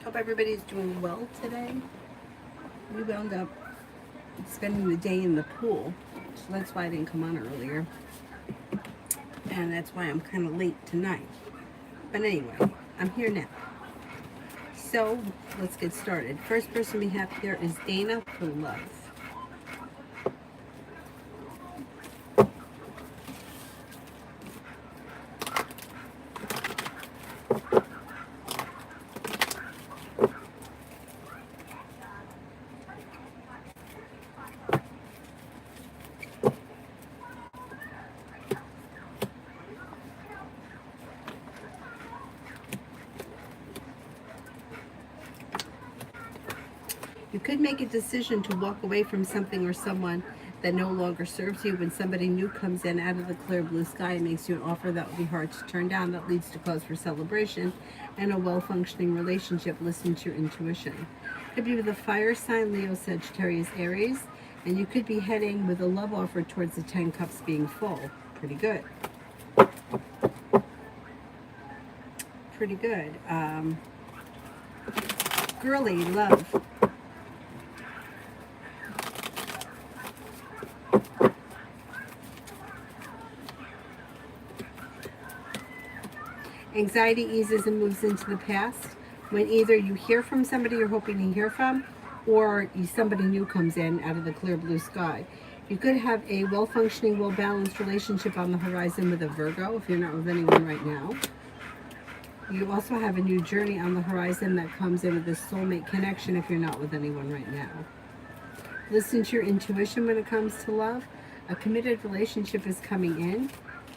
Hope everybody's doing well today. We wound up spending the day in the pool, so that's why I didn't come on earlier. And that's why I'm kind of late tonight. But anyway, I'm here now. So let's get started. First person we have here is Dana for love. You could make a decision to walk away from something or someone that no longer serves you when somebody new comes in out of the clear blue sky and makes you an offer that will be hard to turn down, that leads to cause for celebration and a well-functioning relationship. Listen to your intuition. Could be with a fire sign, Leo, Sagittarius, Aries, and you could be heading with a love offer towards the 10 cups being full. Pretty good. Pretty good. Girly, love. Anxiety eases and moves into the past when either you hear from somebody you're hoping to hear from, or somebody new comes in out of the clear blue sky. You could have a well-functioning, well-balanced relationship on the horizon with a Virgo if you're not with anyone right now. You also have a new journey on the horizon that comes in with a soulmate connection if you're not with anyone right now. Listen to your intuition when it comes to love. A committed relationship is coming in.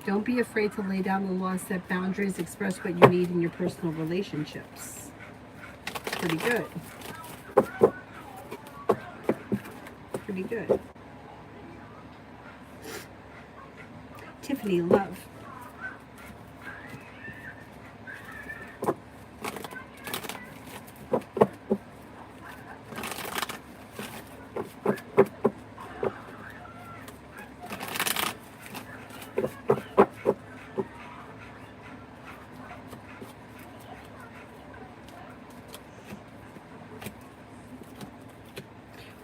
Don't be afraid to lay down the law, set boundaries, express what you need in your personal relationships. Pretty good. Pretty good. Tiffany, love.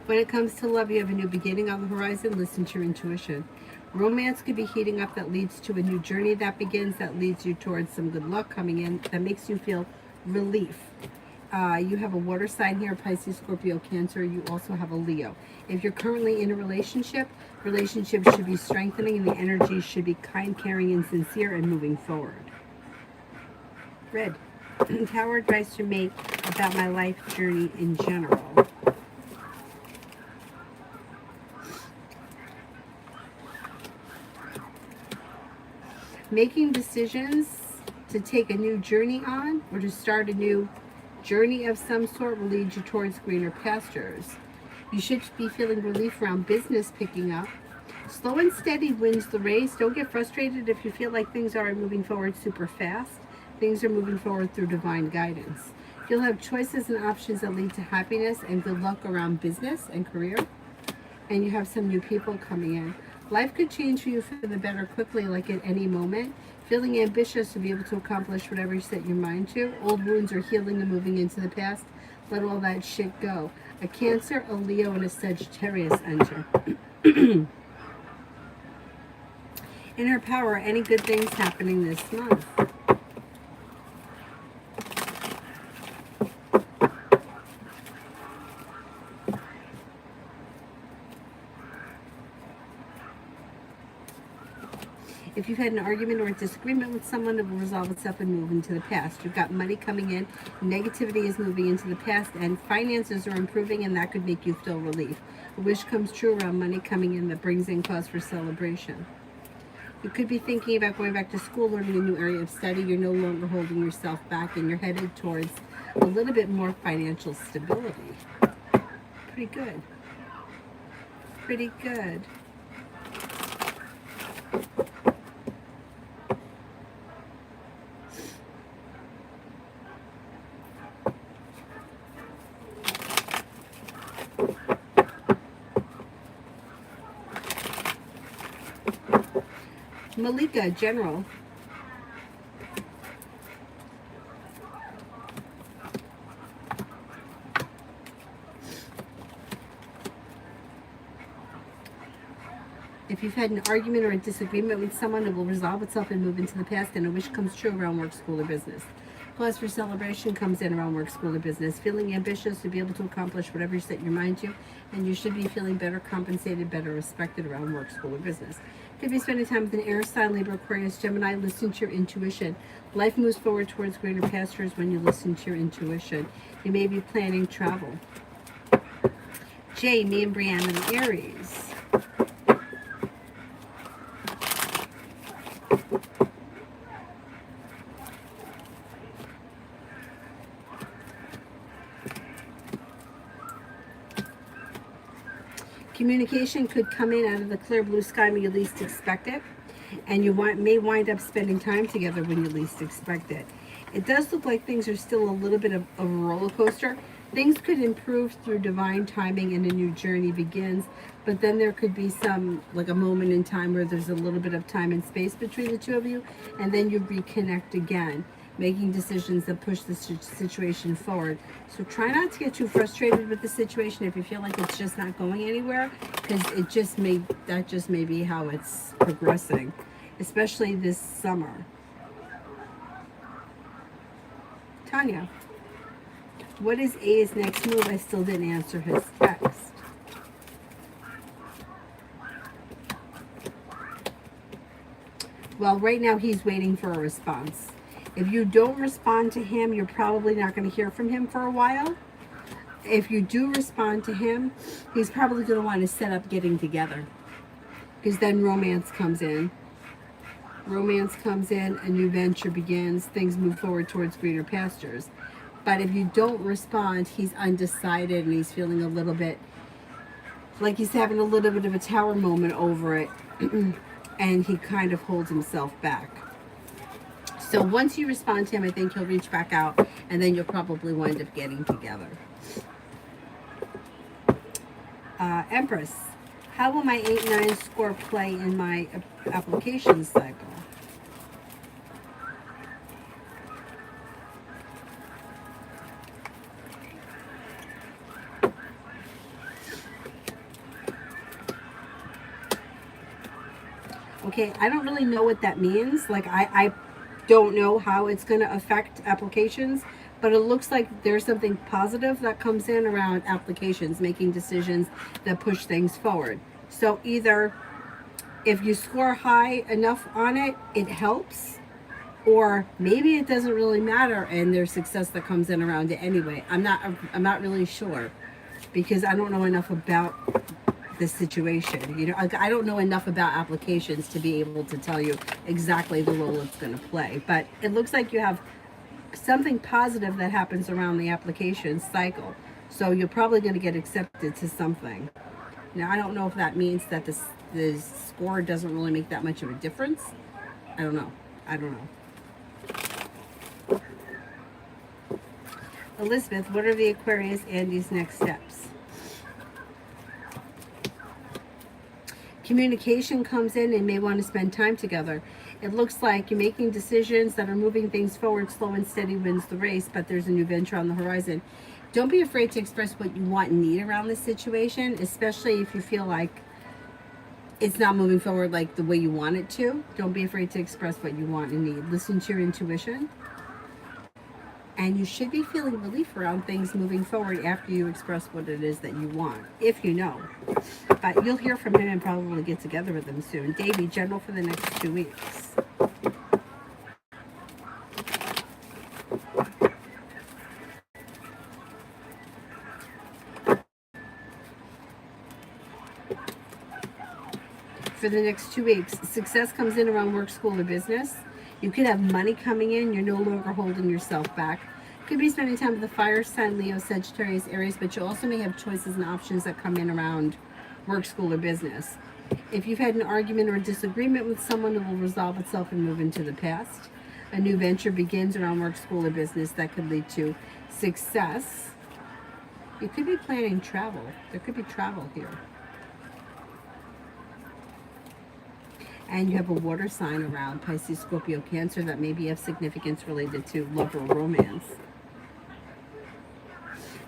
When it comes to love, you have a new beginning on the horizon. Listen to your intuition. Romance could be heating up that leads to a new journey that begins, that leads you towards some good luck coming in, that makes you feel relief. You have a water sign here, Pisces, Scorpio, Cancer. You also have a Leo. If you're currently in a relationship, relationships should be strengthening and the energy should be kind, caring, and sincere and moving forward. Red. Tower advice to me about my life journey in general. Making decisions to take a new journey on or to start a new journey of some sort will lead you towards greener pastures. You should be feeling relief around business picking up. Slow and steady wins the race. Don't get frustrated if you feel like things are moving forward super fast. Things are moving forward through divine guidance. You'll have choices and options that lead to happiness and good luck around business and career. And you have some new people coming in. Life could change for you for the better quickly, like at any moment. Feeling ambitious to be able to accomplish whatever you set your mind to. Old wounds are healing and moving into the past. Let all that shit go. A Cancer, a Leo, and a Sagittarius enter. In her power, any good things happening this month? If you've had an argument or a disagreement with someone, it will resolve itself and move into the past. You've got money coming in, negativity is moving into the past, and finances are improving, and that could make you feel relief. A wish comes true around money coming in that brings in cause for celebration. You could be thinking about going back to school, learning a new area of study. You're no longer holding yourself back, and you're headed towards a little bit more financial stability. Pretty good. Pretty good. Malika, General. If you've had an argument or a disagreement with someone, it will resolve itself and move into the past, and a wish comes true around work, school, or business. Cause for celebration comes in around work, school, or business. Feeling ambitious to be able to accomplish whatever you set your mind to, and you should be feeling better compensated, better respected around work, school, or business. Could be spending time with an air sign, Libra, Aquarius, Gemini. Listen to your intuition. Life moves forward towards greener pastures when you listen to your intuition. You may be planning travel. Jay, me and Brianna, the Aries. Communication could come in out of the clear blue sky when you least expect it, and you may wind up spending time together when you least expect it. It does look like things are still a little bit of a roller coaster. Things could improve through divine timing and a new journey begins, but then there could be like a moment in time where there's a little bit of time and space between the two of you, and then you reconnect again, making decisions that push the situation forward. So try not to get too frustrated with the situation if you feel like it's just not going anywhere, because that just may be how it's progressing, especially this summer. Tanya, what is A's next move? I still didn't answer his text. Well, right now he's waiting for a response. If you don't respond to him, you're probably not going to hear from him for a while. If you do respond to him, he's probably going to want to set up getting together, because then romance comes in. Romance comes in, a new venture begins, things move forward towards greener pastures. But if you don't respond, he's undecided and he's feeling a little bit like he's having a little bit of a tower moment over it, and he kind of holds himself back. So once you respond to him, I think he'll reach back out, and then you'll probably wind up getting together. Empress, how will my 8-9 score play in my application cycle? Okay, I don't really know what that means. Like, I don't know how it's going to affect applications, but it looks like there's something positive that comes in around applications, making decisions that push things forward. So either if you score high enough on it, it helps, or maybe it doesn't really matter and there's success that comes in around it anyway. I'm not really sure, because I don't know enough about this situation. You know, I don't know enough about applications to be able to tell you exactly the role it's going to play, but it looks like you have something positive that happens around the application cycle, so you're probably going to get accepted to something. Now, I don't know if that means that the score doesn't really make that much of a difference. I don't know. Elizabeth, what are the Aquarius Andy's next steps? Communication comes in and may want to spend time together. It looks like you're making decisions that are moving things forward. Slow and steady wins the race, but there's a new venture on the horizon. Don't be afraid to express what you want and need around this situation, especially if you feel like it's not moving forward like the way you want it to. Don't be afraid to express what you want and need. Listen to your intuition. And you should be feeling relief around things moving forward after you express what it is that you want, if you know. But you'll hear from him and probably get together with him soon. Davey, general for the next 2 weeks. For the next 2 weeks, success comes in around work, school, or business. You could have money coming in. You're no longer holding yourself back. Could be spending time with the fire sign, Leo, Sagittarius, Aries, but you also may have choices and options that come in around work, school, or business. If you've had an argument or a disagreement with someone, it will resolve itself and move into the past. A new venture begins around work, school, or business that could lead to success. You could be planning travel. There could be travel here. And you have a water sign around, Pisces, Scorpio, Cancer, that may be of significance related to love or romance.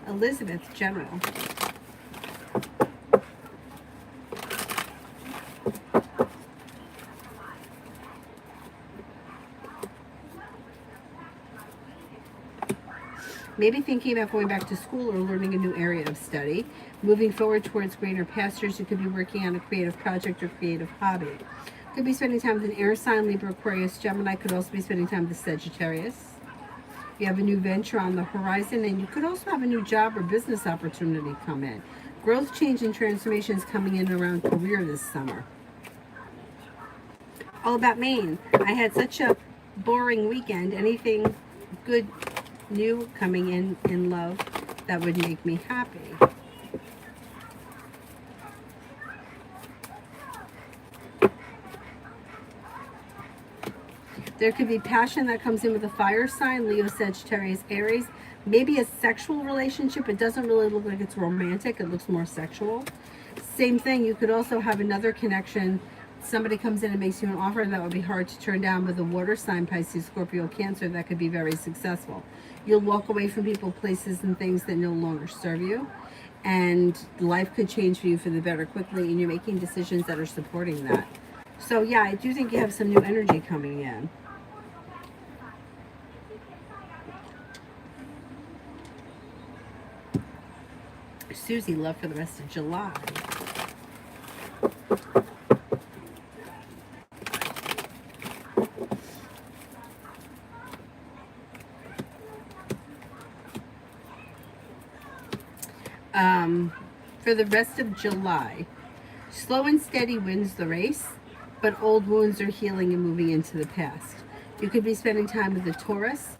Elizabeth, general. Maybe thinking about going back to school or learning a new area of study. Moving forward towards greener pastures, you could be working on a creative project or creative hobby. Could be spending time with an air sign, Libra, Aquarius, Gemini. Could also be spending time with Sagittarius. You have a new venture on the horizon, and you could also have a new job or business opportunity come in. Growth, change, and transformation is coming in around career this summer. All about Maine. I had such a boring weekend. Anything good, new coming in love that would make me happy? There could be passion that comes in with a fire sign, Leo, Sagittarius, Aries. Maybe a sexual relationship. It doesn't really look like it's romantic. It looks more sexual. Same thing, you could also have another connection. Somebody comes in and makes you an offer that would be hard to turn down with a water sign, Pisces, Scorpio, Cancer. That could be very successful. You'll walk away from people, places, and things that no longer serve you. And life could change for you for the better quickly, and you're making decisions that are supporting that. So yeah, I do think you have some new energy coming in. Susie, love for the rest of July. For the rest of July, slow and steady wins the race, but old wounds are healing and moving into the past. You could be spending time with the Taurus.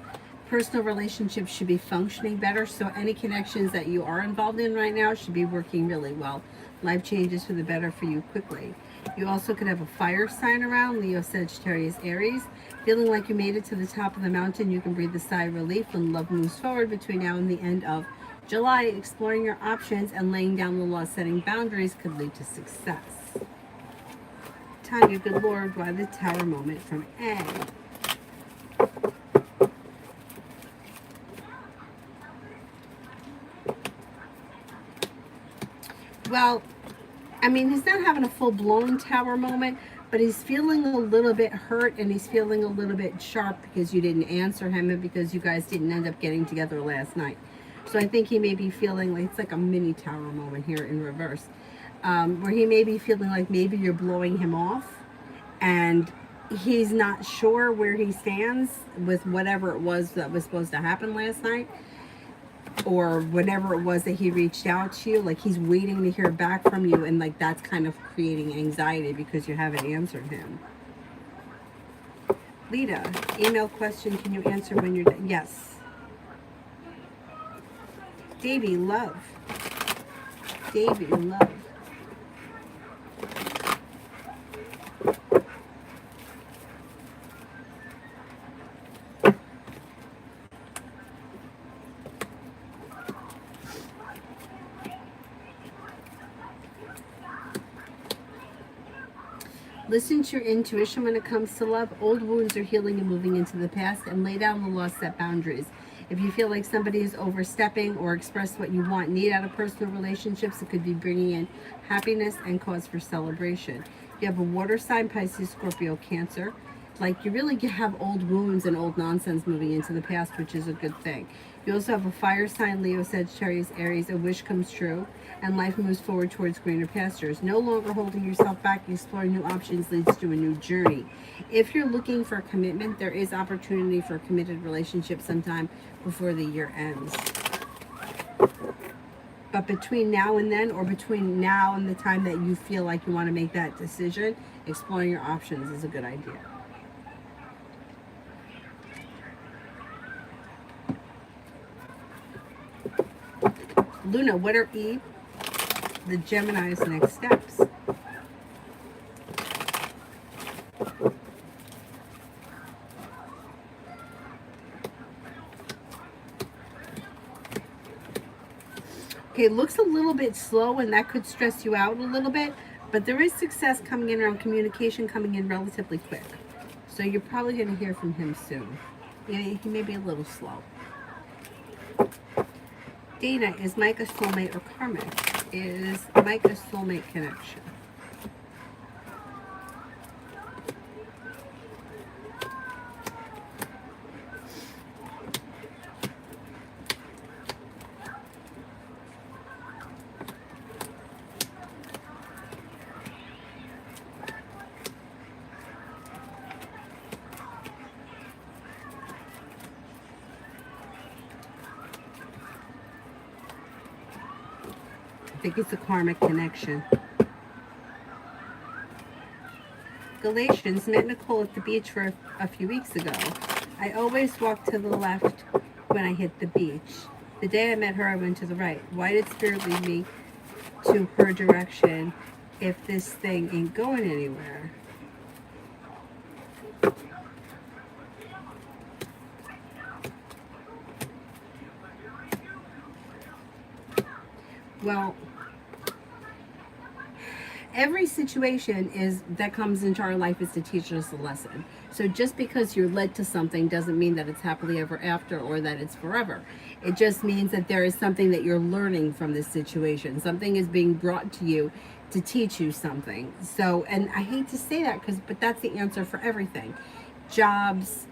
Personal relationships should be functioning better, so any connections that you are involved in right now should be working really well. Life changes for the better for you quickly. You also could have a fire sign around, Leo, Sagittarius, Aries. Feeling like you made it to the top of the mountain, you can breathe a sigh of relief when love moves forward between now and the end of July. Exploring your options and laying down the law, setting boundaries could lead to success. Tanya, good Lord, why the Tower moment from A? Well, I mean, he's not having a full-blown Tower moment, but he's feeling a little bit hurt, and he's feeling a little bit sharp because you didn't answer him and because you guys didn't end up getting together last night. So I think he may be feeling like it's like a mini Tower moment here in reverse, where he may be feeling like maybe you're blowing him off, and he's not sure where he stands with whatever it was that was supposed to happen last night, or whatever it was that he reached out to you. Like he's waiting to hear back from you, and like that's kind of creating anxiety because you haven't answered him. Lita, email question, can you answer when you're done? Yes. Davy, love. Davy, love. Listen to your intuition when it comes to love. Old wounds are healing and moving into the past, and lay down the law, set boundaries. If you feel like somebody is overstepping or express what you want, need out of personal relationships, it could be bringing in happiness and cause for celebration. You have a water sign, Pisces, Scorpio, Cancer. Like you really have old wounds and old nonsense moving into the past, which is a good thing. You also have a fire sign, Leo, Sagittarius, Aries. A wish comes true, and life moves forward towards greener pastures. No longer holding yourself back, exploring new options leads to a new journey. If you're looking for a commitment, there is opportunity for a committed relationship sometime before the year ends. But between now and then, or between now and the time that you feel like you want to make that decision, exploring your options is a good idea. Luna, what are the Gemini's next steps? Okay, looks a little bit slow, and that could stress you out a little bit, but there is success coming in around communication, coming in relatively quick. So you're probably going to hear from him soon. Yeah, he may be a little slow. Dana, is Mike a soulmate or karmic? Is Mike a soulmate connection? think it's a karmic connection. Galatians, met Nicole at the beach for a few weeks ago. I always walk to the left when I hit the beach. The day I met her, I went to the right. Why did Spirit lead me to her direction if this thing ain't going anywhere? Well, every situation that comes into our life is to teach us a lesson. So just because you're led to something doesn't mean that it's happily ever after or that it's forever. It just means that there is something that you're learning from this situation. Something is being brought to you to teach you something. So, and I hate to say that but that's the answer for everything. Jobs,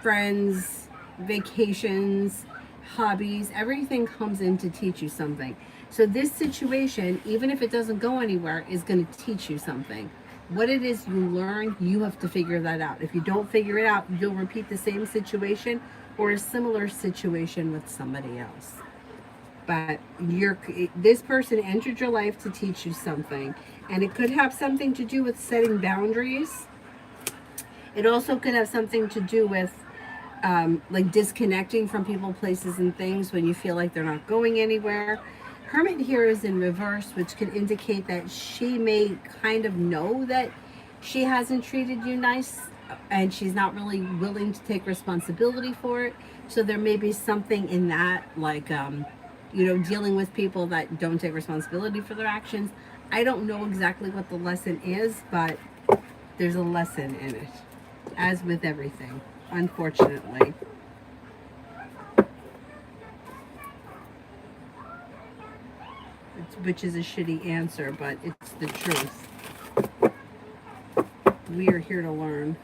friends, vacations, hobbies, everything comes in to teach you something. So this situation, even if it doesn't go anywhere, is going to teach you something. What it is you learn, you have to figure that out. If you don't figure it out, you'll repeat the same situation or a similar situation with somebody else. But this person entered your life to teach you something. And it could have something to do with setting boundaries. It also could have something to do with like disconnecting from people, places, and things when you feel like they're not going anywhere. Hermit here is in reverse, which can indicate that she may kind of know that she hasn't treated you nice and she's not really willing to take responsibility for it. So there may be something in that, like, dealing with people that don't take responsibility for their actions. I don't know exactly what the lesson is, but there's a lesson in it, as with everything, unfortunately. Which is a shitty answer, but it's the truth. We are here to learn.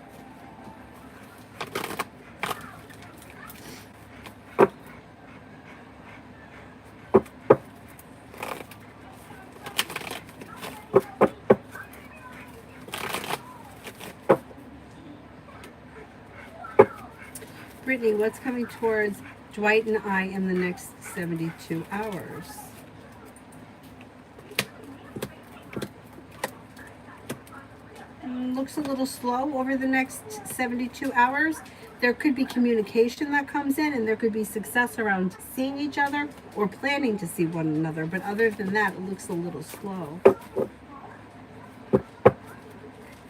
Brittany, what's coming towards Dwight and I in the next 72 hours? Looks a little slow over the next 72 hours. There could be communication that comes in, and there could be success around seeing each other or planning to see one another. But other than that, it looks a little slow.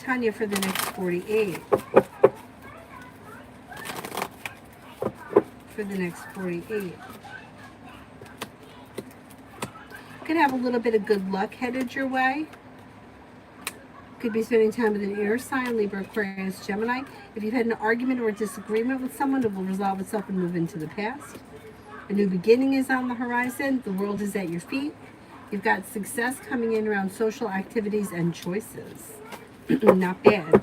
Tanya, for the next 48. For the next 48. Could have a little bit of good luck headed your way. Could be spending time with an air sign, Libra, Aquarius, Gemini. If you've had an argument or a disagreement with someone, it will resolve itself and move into the past. A new beginning is on the horizon. The world is at your feet. You've got success coming in around social activities and choices. Not bad.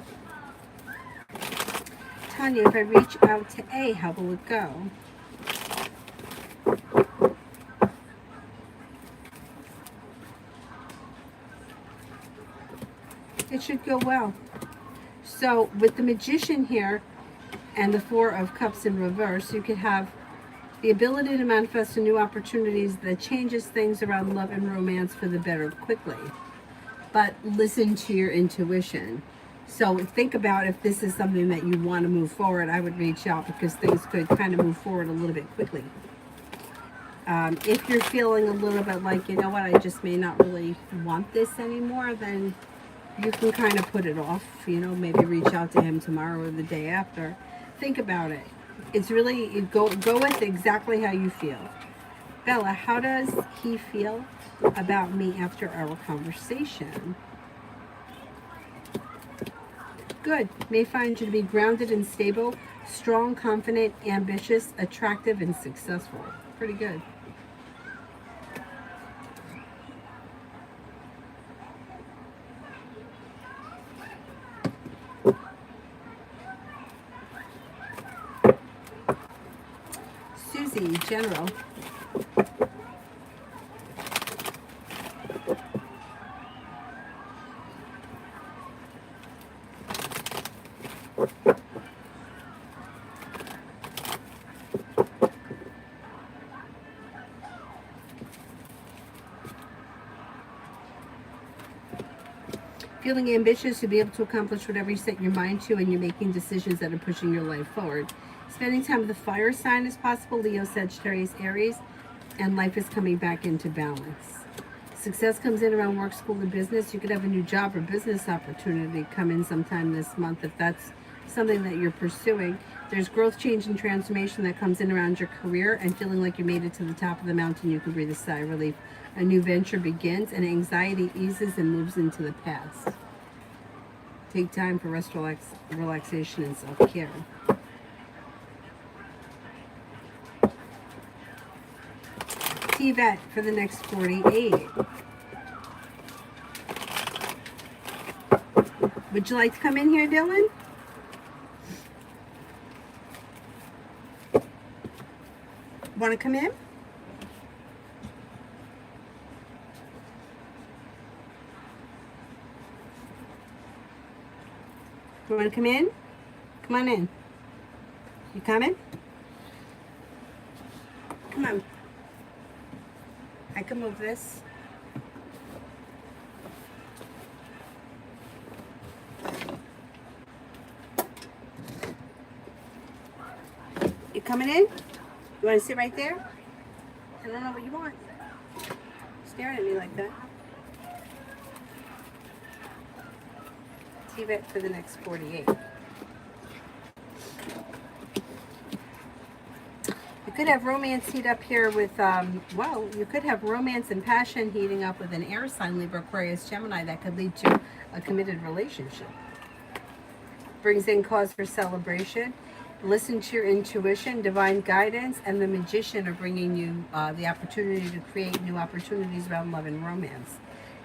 Tanya, if I reach out to A, how will it go? It should go well. So with the Magician here and the Four of Cups in reverse, you could have the ability to manifest new opportunities that changes things around love and romance for the better quickly. But listen to your intuition. So think about if this is something that you want to move forward. I would reach out because things could kind of move forward a little bit quickly. If you're feeling a little bit like, you know what, I just may not really want this anymore, then you can kind of put it off, maybe reach out to him tomorrow or the day after. Think about it. It's really, go with exactly how you feel. Bella, how does he feel about me after our conversation? Good. May find you to be grounded and stable, strong, confident, ambitious, attractive, and successful. Pretty good. Susie, General. Feeling ambitious to be able to accomplish whatever you set your mind to, and you're making decisions that are pushing your life forward. Spending time with the fire sign is possible, Leo, Sagittarius, Aries, and life is coming back into balance. Success comes in around work, school, and business. You could have a new job or business opportunity come in sometime this month if that's something that you're pursuing. There's growth, change, and transformation that comes in around your career, and feeling like you made it to the top of the mountain, you can breathe a sigh of relief. A new venture begins, and anxiety eases and moves into the past. Take time for rest, relaxation, and self-care. Yvette for the next 48. Would you like to come in here, Dylan? Want to come in? You want to come in? Come on in. You coming? Come on. I can move this. You coming in? You want to sit right there? I don't know what you want. Staring at me like that. Leave it for the next 48. You could have romance heat up here with, well, you could have romance and passion heating up with an air sign, Libra, Aquarius, Gemini, that could lead to a committed relationship. Brings in cause for celebration. Listen to your intuition, divine guidance, and the magician are bringing you the opportunity to create new opportunities around love and romance.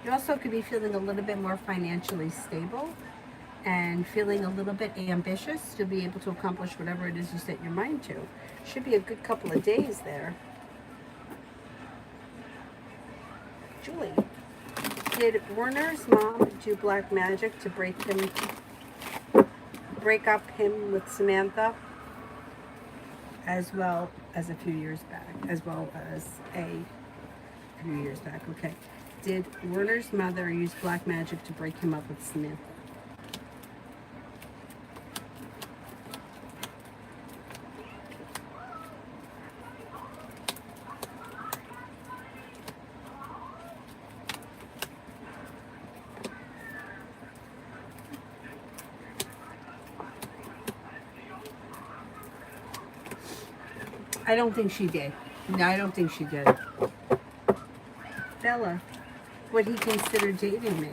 You also could be feeling a little bit more financially stable and feeling a little bit ambitious to be able to accomplish whatever it is you set your mind to. Should be a good couple of days there. Julie, did Werner's mom do black magic to break up him with Samantha, as well as a few years back, okay. Did Werner's mother use black magic to break him up with Samantha? I don't think she did. No, I don't think she did. Bella, would he consider dating me?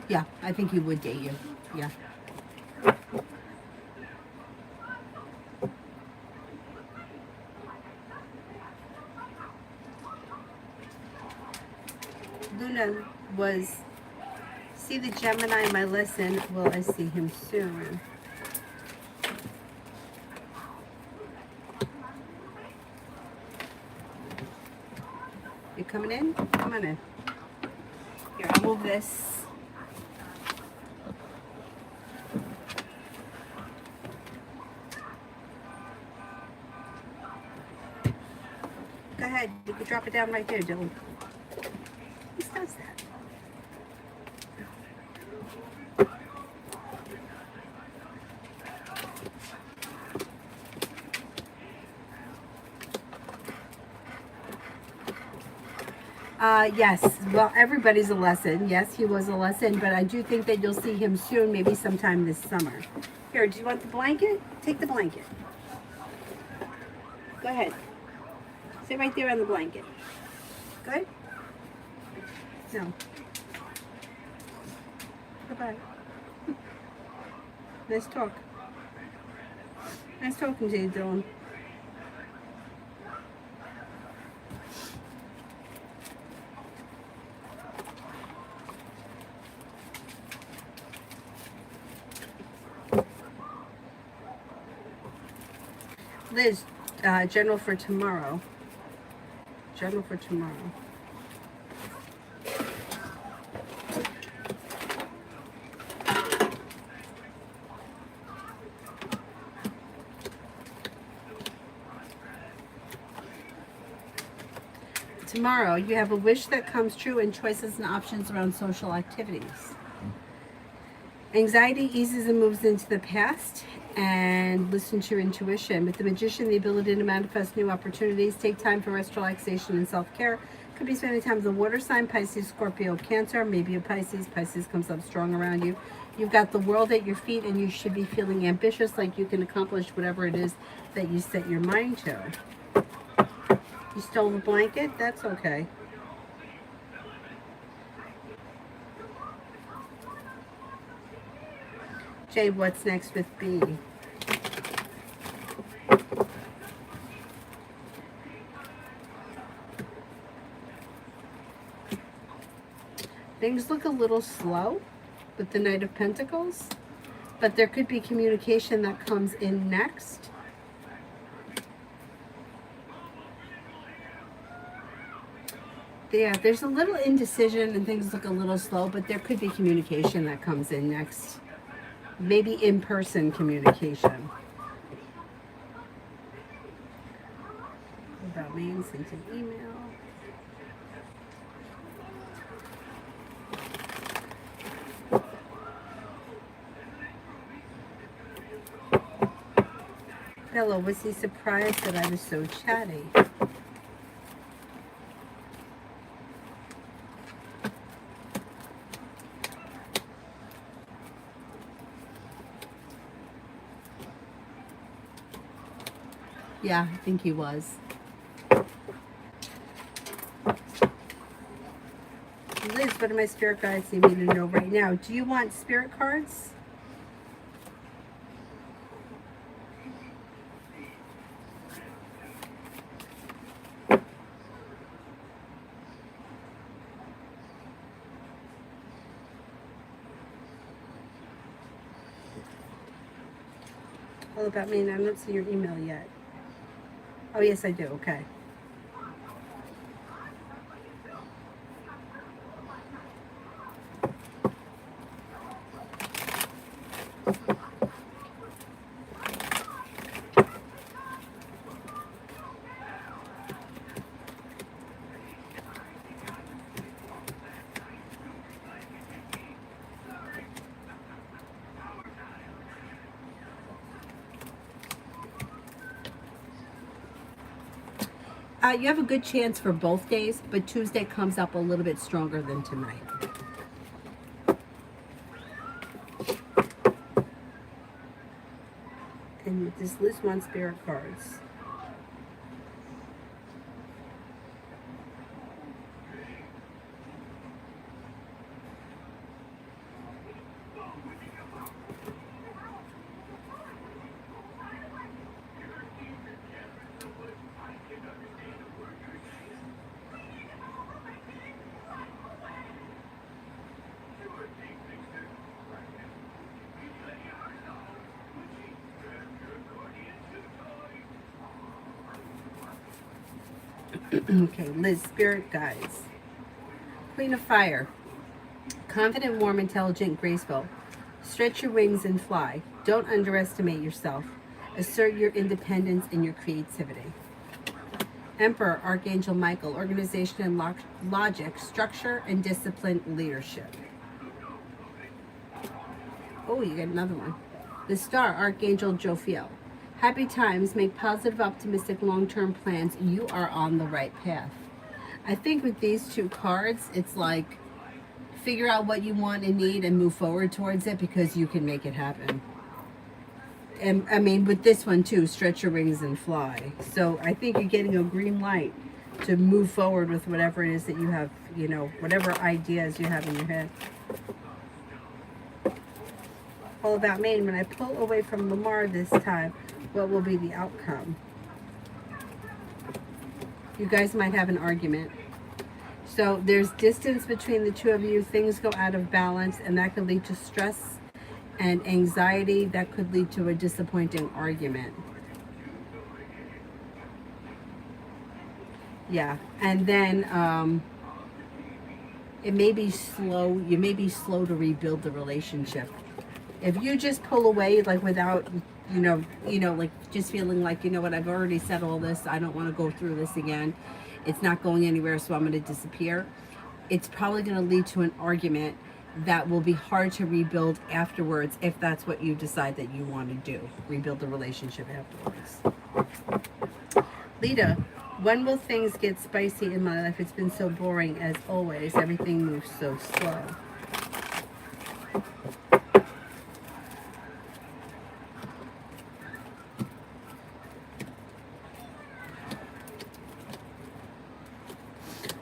Yeah, I think he would date you. Yeah. Luna was, see the Gemini in my lesson, will I see him soon? You coming in? Come on in. Here, I'll move this. Go ahead, you can drop it down right there, Dylan. Who does that? Yes, well, everybody's a lesson. Yes, he was a lesson, but I do think that you'll see him soon, maybe sometime this summer. Here, do you want the blanket? Take the blanket. Go ahead. Sit right there on the blanket. Good? No. Goodbye. Nice talk. Nice talking to you, Dylan. Liz, General for tomorrow. General for tomorrow. Tomorrow, you have a wish that comes true and choices and options around social activities. Anxiety eases and moves into the past, and listen to your intuition. With the Magician, the ability to manifest new opportunities. Take time for rest, relaxation, and self-care. Could be spending time with a water sign, Pisces, Scorpio, Cancer, maybe a Pisces. Pisces comes up strong around you. You've got the world at your feet, and you should be feeling ambitious, like you can accomplish whatever it is that you set your mind to. You stole the blanket? That's okay. Jade, what's next with B? Things look a little slow with the Knight of Pentacles, but there could be communication that comes in next. Yeah, there's a little indecision and things look a little slow, but there could be communication that comes in next. Maybe in-person communication. About me and sent an email. Hello, was he surprised that I was so chatty? Yeah, I think he was. Liz, what do my spirit guides need me to know right now? Do you want spirit cards? All about me, and I don't see your email yet. Oh, yes, I do. Okay. You have a good chance for both days, but Tuesday comes up a little bit stronger than tonight. And this list wants spirit cards. Okay, Liz, spirit guides. Queen of Fire. Confident, warm, intelligent, graceful. Stretch your wings and fly. Don't underestimate yourself. Assert your independence and your creativity. Emperor, Archangel Michael. Organization and logic. Structure and disciplined leadership. Oh, you get another one. The Star, Archangel Jophiel. Happy times, make positive, optimistic, long-term plans. You are on the right path. I think with these two cards, it's like figure out what you want and need and move forward towards it because you can make it happen. And I mean, with this one too, stretch your wings and fly. So I think you're getting a green light to move forward with whatever it is that you have, you know, whatever ideas you have in your head. All about Maine. When I pull away from Lamar this time, what will be the outcome? You guys might have an argument. So there's distance between the two of you. Things go out of balance, and that could lead to stress and anxiety. That could lead to a disappointing argument. Yeah. And then it may be slow. You may be slow to rebuild the relationship. If you just pull away, like without, like just feeling like, you know what, I've already said all this. I don't want to go through this again. It's not going anywhere, so I'm going to disappear. It's probably going to lead to an argument that will be hard to rebuild afterwards if that's what you decide that you want to do. Rebuild the relationship afterwards. Lita, when will things get spicy in my life? It's been so boring as always. Everything moves so slow.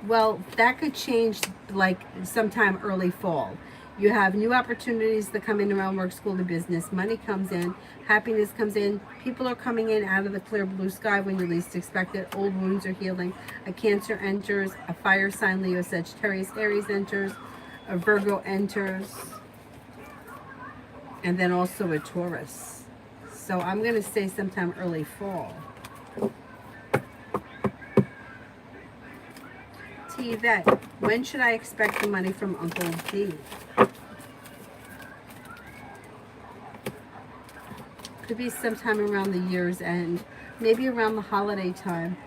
Well, that could change like sometime early fall. You have new opportunities that come in around work, school, and business. Money comes in, happiness comes in. People are coming in out of the clear blue sky when you least expect it. Old wounds are healing. A Cancer enters. A fire sign, Leo, Sagittarius, Aries enters. A Virgo enters. And then also a Taurus. So I'm going to say sometime early fall. Yvette, when should I expect the money from Uncle D? Could be sometime around the year's end, maybe around the holiday time.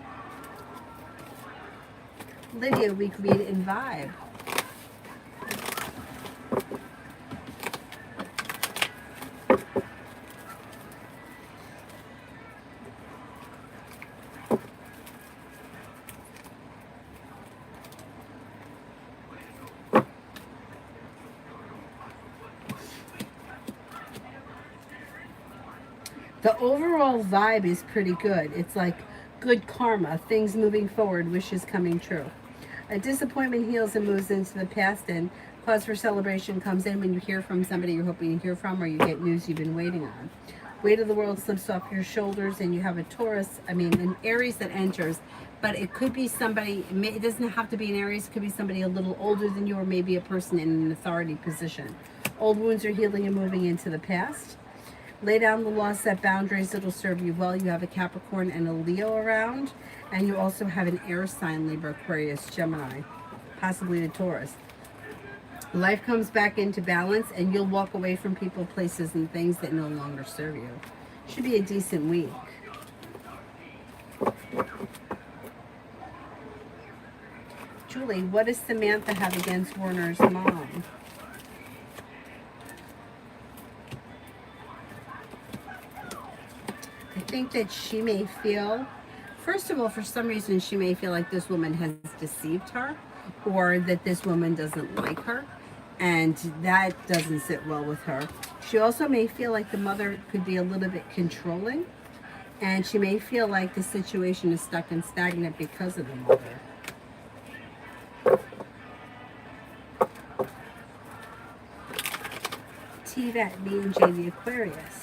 Lydia, we read and vibe. The overall vibe is pretty good. It's like good karma, things moving forward, wishes coming true. A disappointment heals and moves into the past, and cause for celebration comes in when you hear from somebody you're hoping to hear from, or you get news you've been waiting on. Weight of the world slips off your shoulders, and you have a Taurus, an Aries that enters, but it could be somebody, it doesn't have to be an Aries, it could be somebody a little older than you, or maybe a person in an authority position. Old wounds are healing and moving into the past. Lay down the law, set boundaries, it'll serve you well. You have a Capricorn and a Leo around, and you also have an air sign, Libra, Aquarius, Gemini, possibly a Taurus. Life comes back into balance, and you'll walk away from people, places, and things that no longer serve you. Should be a decent week. Julie, what does Samantha have against Warner's mom? I think that she may feel, first of all, for some reason, she may feel like this woman has deceived her, or that this woman doesn't like her, and that doesn't sit well with her. She also may feel like the mother could be a little bit controlling, and she may feel like the situation is stuck and stagnant because of the mother. T-Vet, me and J the Aquarius.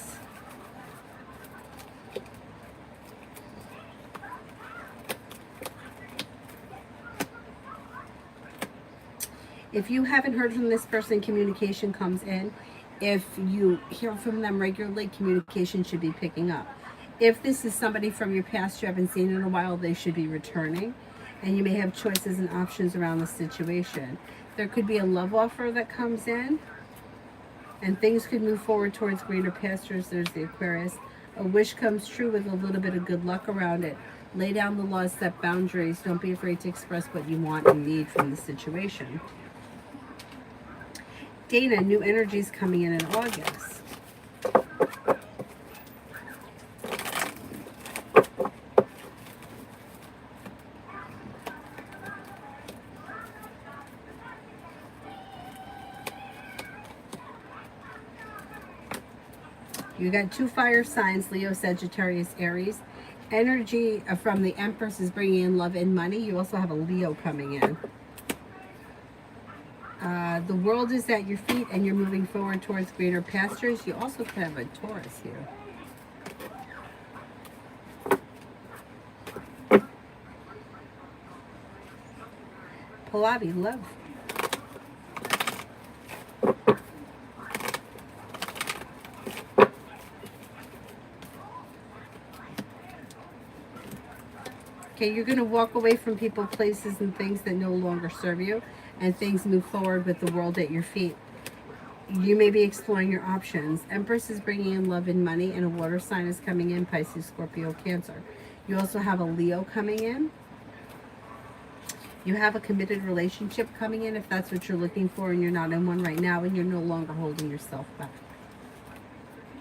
If you haven't heard from this person, communication comes in. If you hear from them regularly, communication should be picking up. If this is somebody from your past you haven't seen in a while, they should be returning. And you may have choices and options around the situation. There could be a love offer that comes in, and things could move forward towards greener pastures. There's the Aquarius. A wish comes true with a little bit of good luck around it. Lay down the laws, set boundaries. Don't be afraid to express what you want and need from the situation. Dana, new energies coming in August. You got two fire signs, Leo, Sagittarius, Aries. Energy from the Empress is bringing in love and money. You also have a Leo coming in. The world is at your feet, and you're moving forward towards greener pastures. You also could have a Taurus here. Pallavi, love. Okay, you're going to walk away from people, places, and things that no longer serve you, and things move forward with the world at your feet. You may be exploring your options. Empress is bringing in love and money, and a water sign is coming in, Pisces, Scorpio, Cancer. You also have a Leo coming in. You have a committed relationship coming in if that's what you're looking for and you're not in one right now and you're no longer holding yourself back.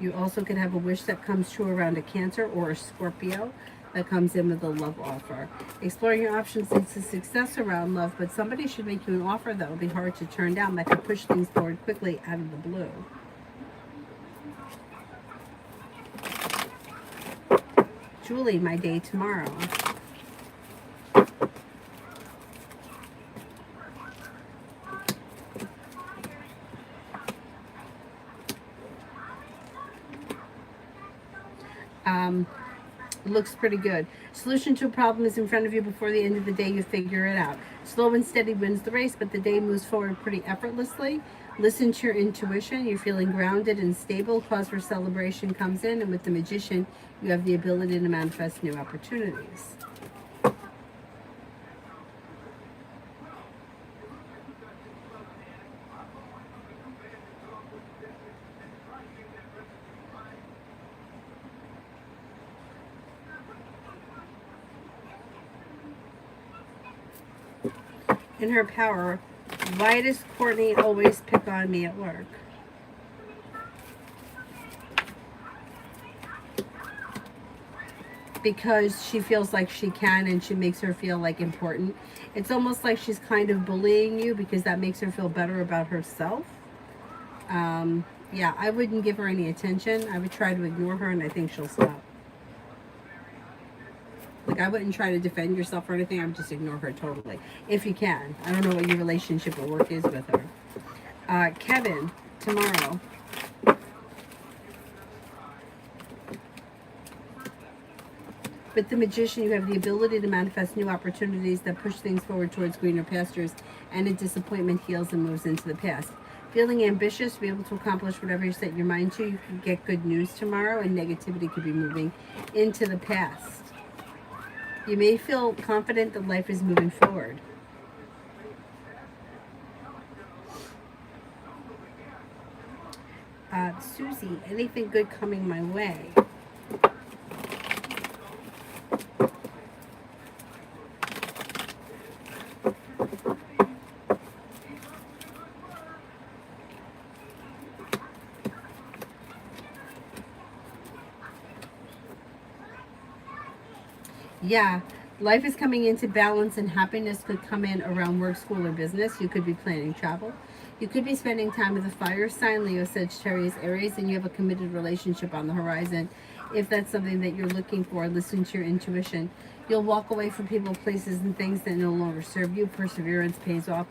You also could have a wish that comes true around a Cancer or a Scorpio that comes in with a love offer. Exploring your options leads to success around love, but somebody should make you an offer that will be hard to turn down, that could push things forward quickly out of the blue. Julie, my day tomorrow. Looks pretty good. Solution to a problem is in front of you. Before the end of the day, you figure it out. Slow and steady wins the race, but the day moves forward pretty effortlessly. Listen to your intuition. You're feeling grounded and stable. Cause for celebration comes in, and with the Magician, you have the ability to manifest new opportunities. In her power, why does Courtney always pick on me at work? Because she feels like she can and she makes her feel like important. It's almost like she's kind of bullying you because that makes her feel better about herself. Yeah, I wouldn't give her any attention. I would try to ignore her and I think she'll stop. Like, I wouldn't try to defend yourself or anything. I would just ignore her totally. If you can. I don't know what your relationship at work is with her. Kevin, tomorrow. With the Magician, you have the ability to manifest new opportunities that push things forward towards greener pastures, and a disappointment heals and moves into the past. Feeling ambitious, to be able to accomplish whatever you set your mind to, you can get good news tomorrow, and negativity could be moving into the past. You may feel confident that life is moving forward. Susie, anything good coming my way? Yeah, life is coming into balance and happiness could come in around work, school, or business. You could be planning travel. You could be spending time with a fire sign, Leo, Sagittarius, Aries, and you have a committed relationship on the horizon. If that's something that you're looking for, listen to your intuition. You'll walk away from people, places, and things that no longer serve you. Perseverance pays off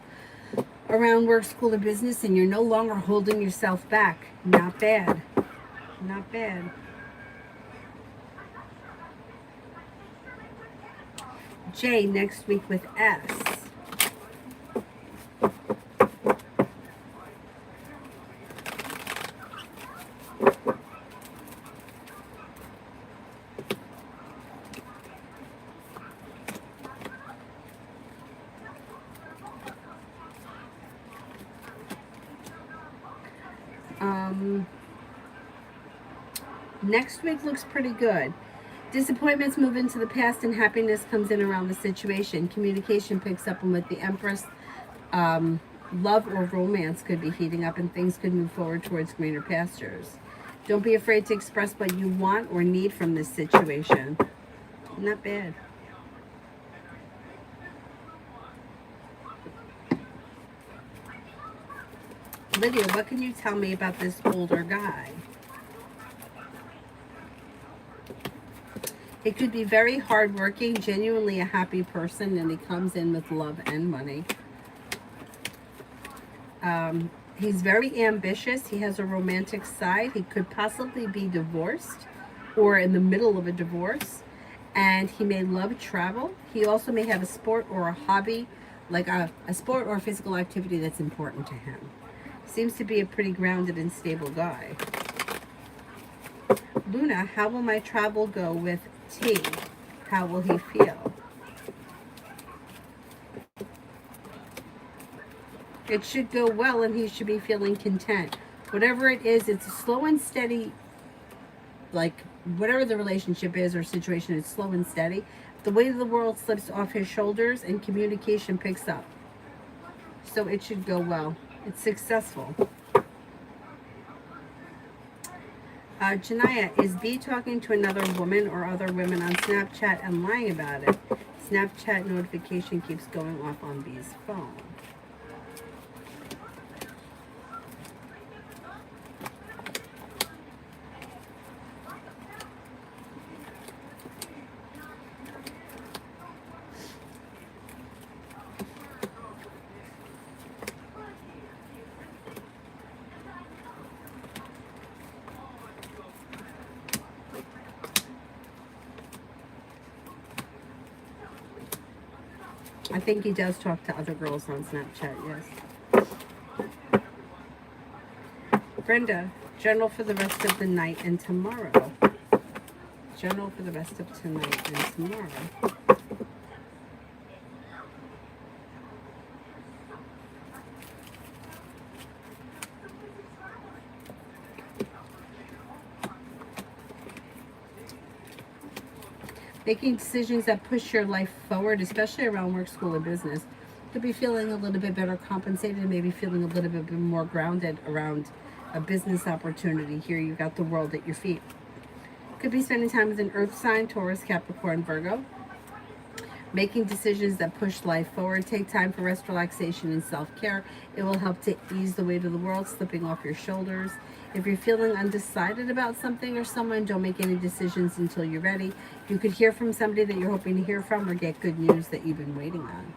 around work, school, or business, and you're no longer holding yourself back. Not bad. Not bad. J next week with S. Next week looks pretty good. Disappointments move into the past and happiness comes in around the situation. Communication picks up, and with the Empress, love or romance could be heating up and things could move forward towards greener pastures. Don't be afraid to express what you want or need from this situation. Not bad. Lydia, what can you tell me about this older guy? He could be very hardworking, genuinely a happy person, and he comes in with love and money. He's very ambitious. He has a romantic side. He could possibly be divorced or in the middle of a divorce. And he may love travel. He also may have a sport or a hobby, like a sport or a physical activity that's important to him. Seems to be a pretty grounded and stable guy. Luna, how will my travel go with T? How will he feel? It should go well and he should be feeling content. Whatever it is, it's a slow and steady, like whatever the relationship is or situation, it's slow and steady. The weight of the world slips off his shoulders and communication picks up. So it should go well. It's successful. Janaya, is B talking to another woman or other women on Snapchat and lying about it? Snapchat notification keeps going off on B's phone. I think he does talk to other girls on Snapchat, yes. Brenda, general for the rest of the night and tomorrow. General for the rest of tonight and tomorrow. Making decisions that push your life forward, especially around work, school, and business. Could be feeling a little bit better compensated, maybe feeling a little bit more grounded around a business opportunity. Here you've got the world at your feet. Could be spending time with an earth sign, Taurus, Capricorn, Virgo. Making decisions that push life forward. Take time for rest, relaxation, and self-care. It will help to ease the weight of the world slipping off your shoulders. If you're feeling undecided about something or someone, don't make any decisions until you're ready. You could hear from somebody that you're hoping to hear from or get good news that you've been waiting on.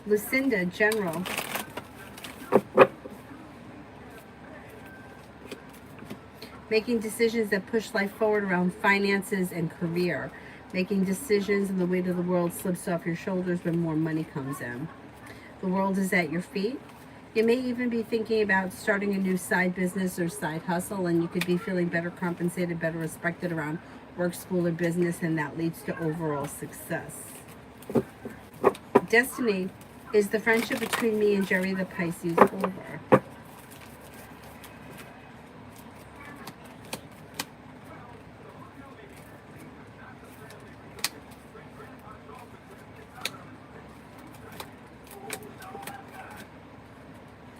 Lucinda, general. Making decisions that push life forward around finances and career. Making decisions and the weight of the world slips off your shoulders when more money comes in. The world is at your feet. You may even be thinking about starting a new side business or side hustle, and you could be feeling better compensated, better respected around work, school, or business, and that leads to overall success. Destiny, is the friendship between me and Jerry the Pisces over?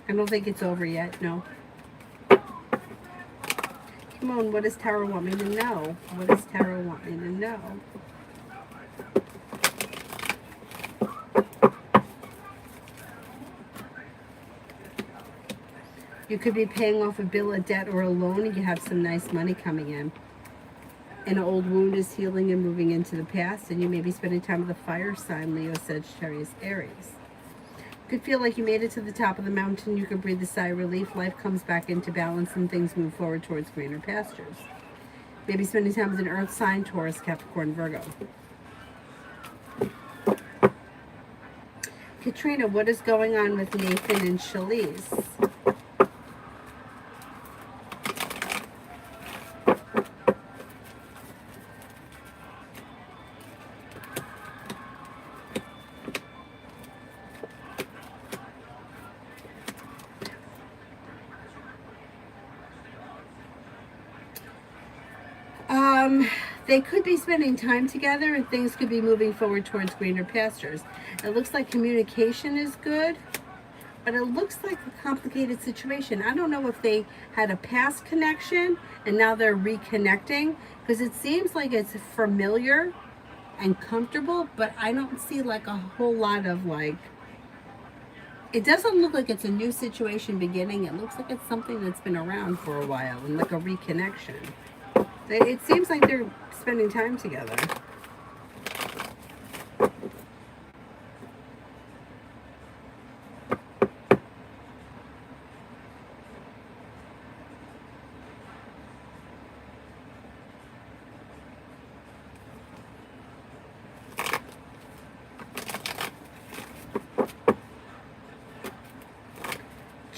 I don't think it's over yet, no. Come on, what does Tarot want me to know? What does Tarot want me to know? You could be paying off a bill, a debt, or a loan, and you have some nice money coming in. An old wound is healing and moving into the past, and you may be spending time with a fire sign, Leo, Sagittarius, Aries. You could feel like you made it to the top of the mountain. You could breathe a sigh of relief. Life comes back into balance, and things move forward towards greener pastures. Maybe spending time with an earth sign, Taurus, Capricorn, Virgo. Katrina, what is going on with Nathan and Shalise? They could be spending time together and things could be moving forward towards greener pastures. It looks like communication is good, but it looks like a complicated situation. I don't know if they had a past connection and now they're reconnecting, because it seems like it's familiar and comfortable, but I don't see like a whole lot of like, it doesn't look like it's a new situation beginning. It looks like it's something that's been around for a while and like a reconnection. It seems like they're spending time together.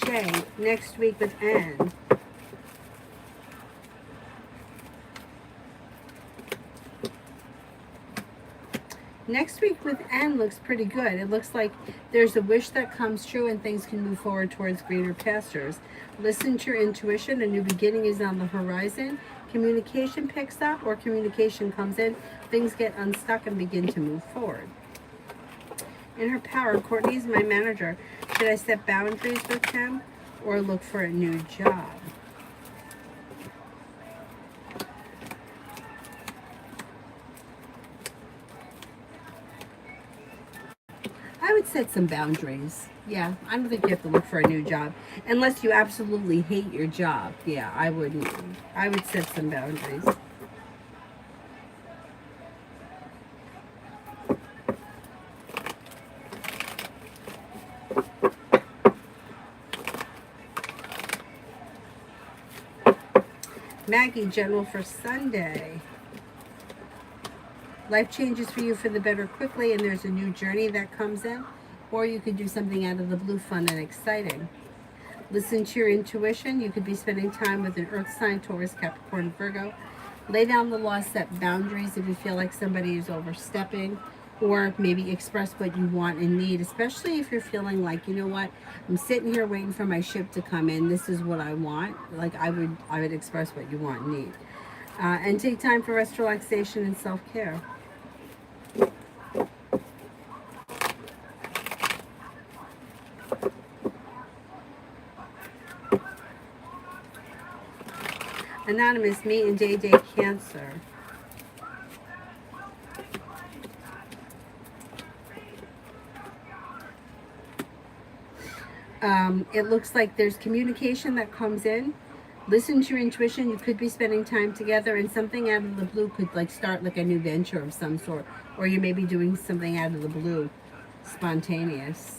Okay, next week with N. Next week with N looks pretty good. It looks like there's a wish that comes true and things can move forward towards greener pastures. Listen to your intuition. A new beginning is on the horizon. Communication picks up or communication comes in. Things get unstuck and begin to move forward. In her power, Courtney's my manager. Should I set boundaries with him or look for a new job? I would set some boundaries. Yeah, I don't think you have to look for a new job. Unless you absolutely hate your job. Yeah, I wouldn't. I would set some boundaries. Maggie, general for Sunday. Life changes for you for the better quickly, and there's a new journey that comes in. Or you could do something out of the blue, fun and exciting. Listen to your intuition. You could be spending time with an earth sign, Taurus, Capricorn, Virgo. Lay down the law, set boundaries if you feel like somebody is overstepping, or maybe express what you want and need, especially if you're feeling like, you know what, I'm sitting here waiting for my ship to come in. This is what I want. Like I would express what you want and need. And take time for rest, relaxation, and self-care. Anonymous, me and Day Cancer. It looks like there's communication that comes in. Listen to your intuition. You could be spending time together, and something out of the blue could like start like a new venture of some sort, or you may be doing something out of the blue, spontaneous.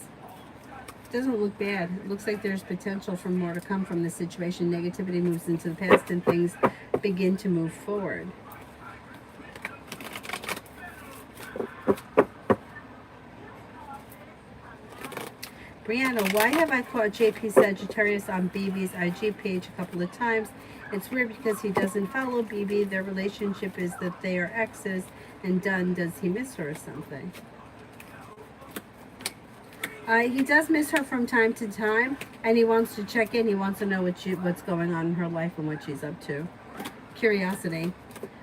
Doesn't look bad. It looks like there's potential for more to come from this situation. Negativity moves into the past and things begin to move forward. Brianna, why have I caught JP Sagittarius on BB's IG page a couple of times? It's weird because he doesn't follow BB. Their relationship is that they are exes and done. Does he miss her or something? He does miss her from time to time, and he wants to check in. He wants to know what's going on in her life and what she's up to. Curiosity.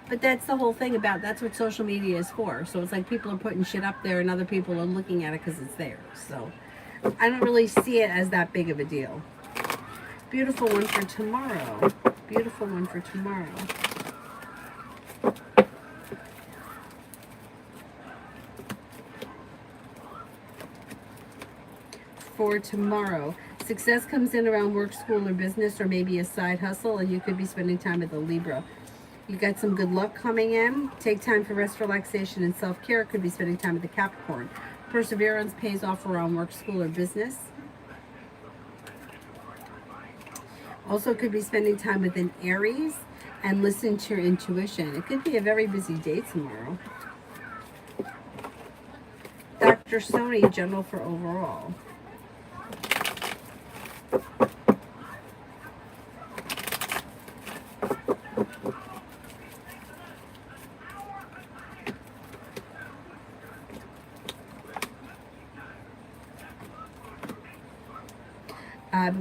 But that's the whole thing about, that's what social media is for. So it's like people are putting shit up there and other people are looking at it because it's there. So I don't really see it as that big of a deal. Beautiful one for tomorrow. Beautiful one for tomorrow. For tomorrow, success comes in around work, school, or business, or maybe a side hustle, and you could be spending time with a Libra. You got some good luck coming in. Take time for rest, relaxation, and self-care. Could be spending time with the Capricorn. Perseverance pays off around work, school, or business. Also could be spending time with an Aries and listen to your intuition. It could be a very busy day tomorrow. Dr. Sony, general for overall.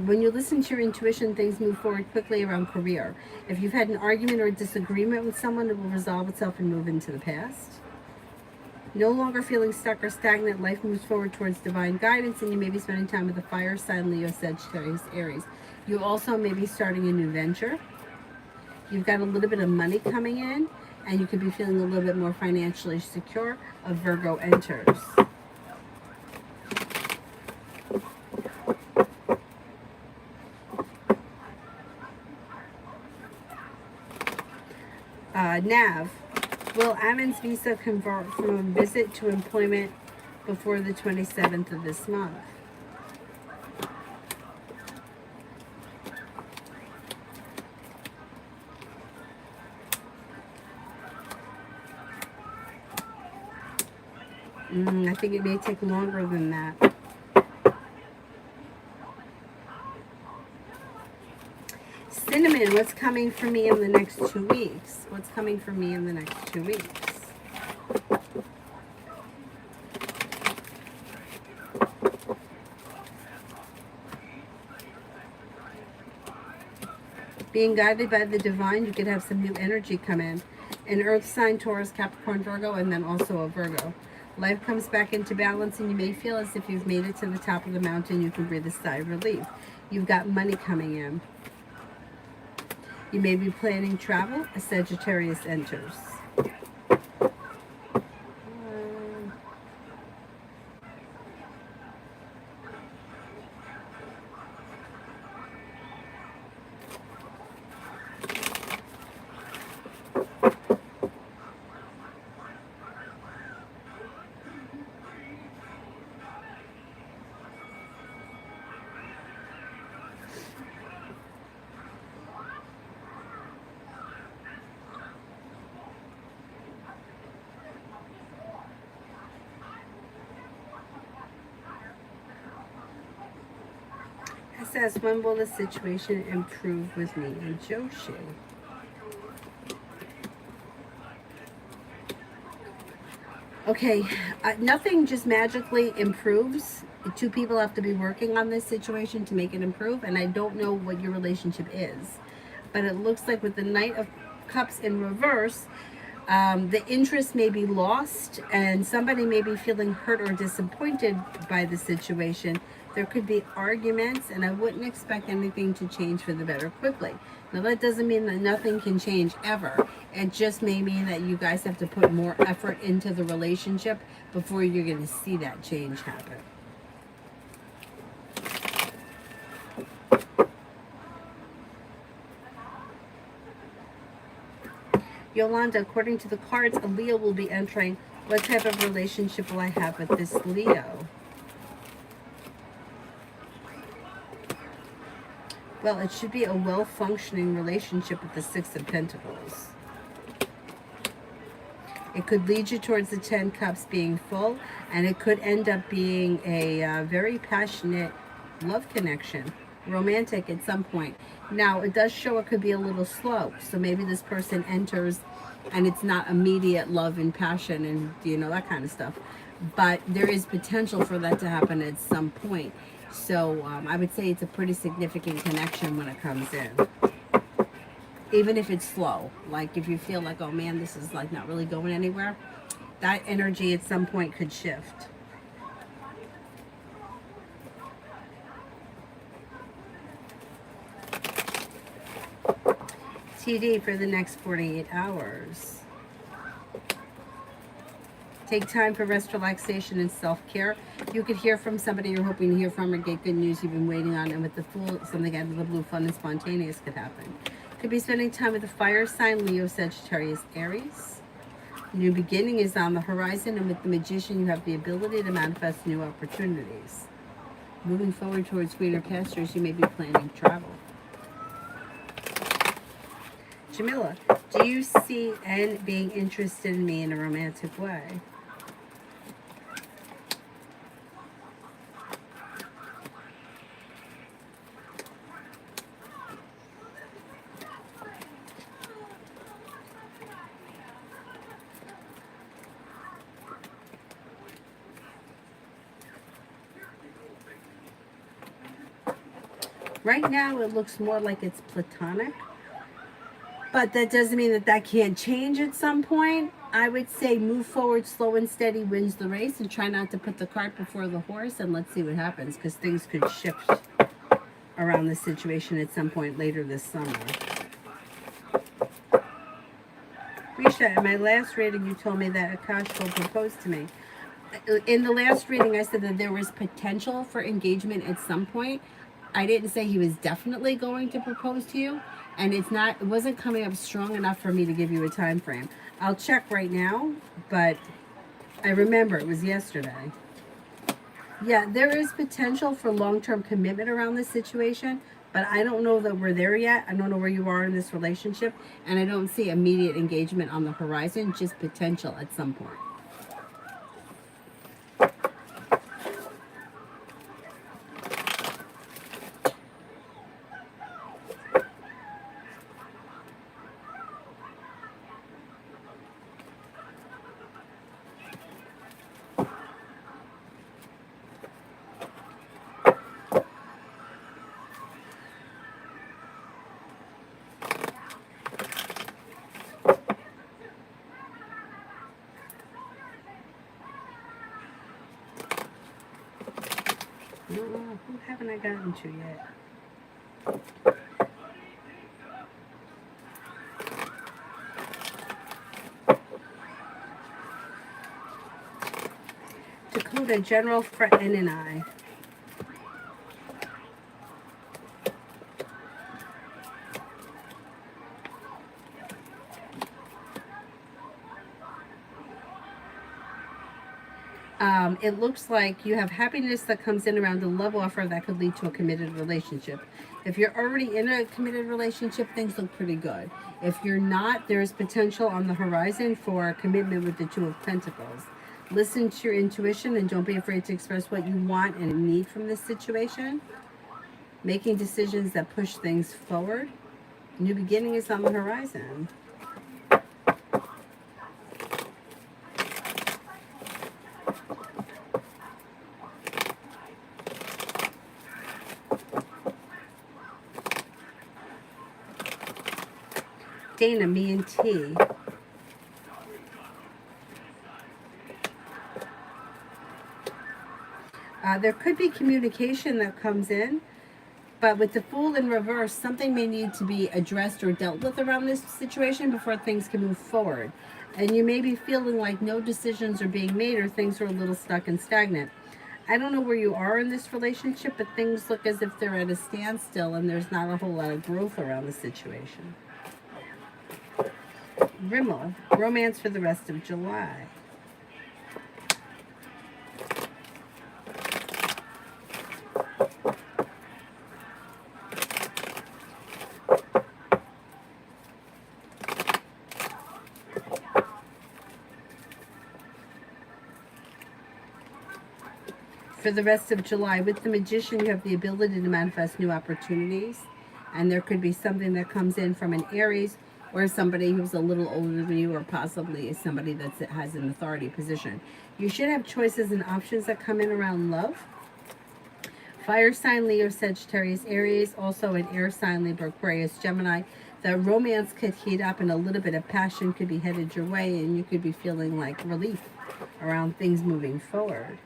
When you listen to your intuition, things move forward quickly around career. If you've had an argument or a disagreement with someone, it will resolve itself and move into the past. No longer feeling stuck or stagnant, life moves forward towards divine guidance, and you may be spending time with the fire sign, Leo, Sagittarius, Aries. You also may be starting a new venture. You've got a little bit of money coming in, and you could be feeling a little bit more financially secure. A Virgo enters. Nav, will Amin's visa convert from a visit to employment before the 27th of this month? I think it may take longer than that. Cinnamon, what's coming for me in the next 2 weeks? What's coming for me in the next 2 weeks? Being guided by the divine, you could have some new energy come in. An earth sign, Taurus, Capricorn, Virgo, and then also a Virgo. Life comes back into balance, and you may feel as if you've made it to the top of the mountain. You can breathe a sigh of relief. You've got money coming in. You may be planning travel. A Sagittarius enters. It says, when will the situation improve with me and Joshi? Okay, nothing just magically improves. Two people have to be working on this situation to make it improve, and I don't know what your relationship is. But it looks like with the Knight of Cups in reverse, the interest may be lost, and somebody may be feeling hurt or disappointed by the situation. There could be arguments, and I wouldn't expect anything to change for the better quickly. Now, that doesn't mean that nothing can change ever. It just may mean that you guys have to put more effort into the relationship before you're going to see that change happen. Yolanda, according to the cards, a Leo will be entering. What type of relationship will I have with this Leo? Well, it should be a well-functioning relationship with the Six of Pentacles. It could lead you towards the 10 Cups being full, and it could end up being a very passionate love connection, romantic at some point. Now, it does show it could be a little slow, so maybe this person enters and it's not immediate love and passion and, you know, that kind of stuff. But there is potential for that to happen at some point. So I would say it's a pretty significant connection when it comes in. Even if it's slow. Like if you feel like, oh man, this is like not really going anywhere, that energy at some point could shift. TD for the next 48 hours. Take time for rest, relaxation, and self-care. You could hear from somebody you're hoping to hear from or get good news you've been waiting on. And with the Fool, something out of the blue, fun and spontaneous could happen. Could be spending time with the fire sign, Leo, Sagittarius, Aries. New beginning is on the horizon. And with the Magician, you have the ability to manifest new opportunities. Moving forward towards greener pastures, you may be planning travel. Jamila, do you see N being interested in me in a romantic way? Right now, it looks more like it's platonic. But that doesn't mean that that can't change at some point. I would say move forward, slow and steady wins the race, and try not to put the cart before the horse, and let's see what happens, because things could shift around the situation at some point later this summer. Risha, in my last reading, you told me that Akash will propose to me. In the last reading, I said that there was potential for engagement at some point. I didn't say he was definitely going to propose to you, and it wasn't coming up strong enough for me to give you a time frame. I'll check right now, but I remember it was yesterday. Yeah, there is potential for long-term commitment around this situation, but I don't know that we're there yet. I don't know where you are in this relationship, and I don't see immediate engagement on the horizon, just potential at some point. haven't I gotten to yet? Dakota, general for N and I. It looks like you have happiness that comes in around a love offer that could lead to a committed relationship. If you're already in a committed relationship, things look pretty good. If you're not, there is potential on the horizon for a commitment with the Two of Pentacles. Listen to your intuition and don't be afraid to express what you want and need from this situation. Making decisions that push things forward. New beginning is on the horizon. Dana, me and T. There could be communication that comes in, but with the Fool in reverse, something may need to be addressed or dealt with around this situation before things can move forward. And you may be feeling like no decisions are being made or things are a little stuck and stagnant. I don't know where you are in this relationship, but things look as if they're at a standstill and there's not a whole lot of growth around the situation. Rimmel, romance for the rest of July. For the rest of July, with the Magician, you have the ability to manifest new opportunities. And there could be something that comes in from an Aries or somebody who's a little older than you, or possibly somebody that has an authority position. You should have choices and options that come in around love. Fire sign, Leo, Sagittarius, Aries, also an air sign, Libra, Aquarius, Gemini. The romance could heat up and a little bit of passion could be headed your way, and you could be feeling like relief around things moving forward.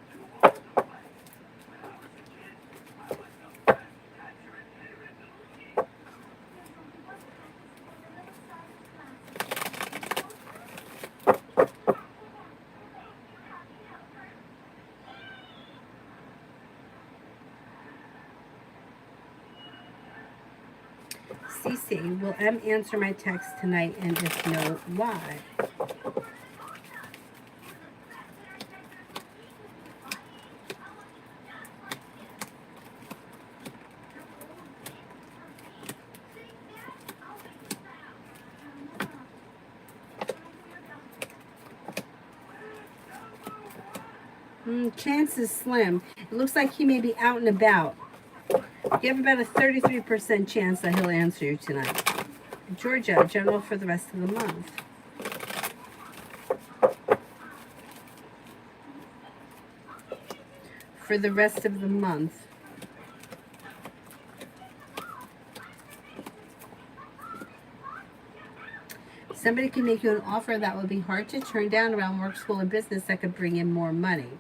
CC, will M answer my text tonight, and if no, why? Chance is slim. It looks like he may be out and about. You have about a 33% chance that he'll answer you tonight. Georgia, general for the rest of the month. For the rest of the month. Somebody can make you an offer that would be hard to turn down around work, school, or business that could bring in more money.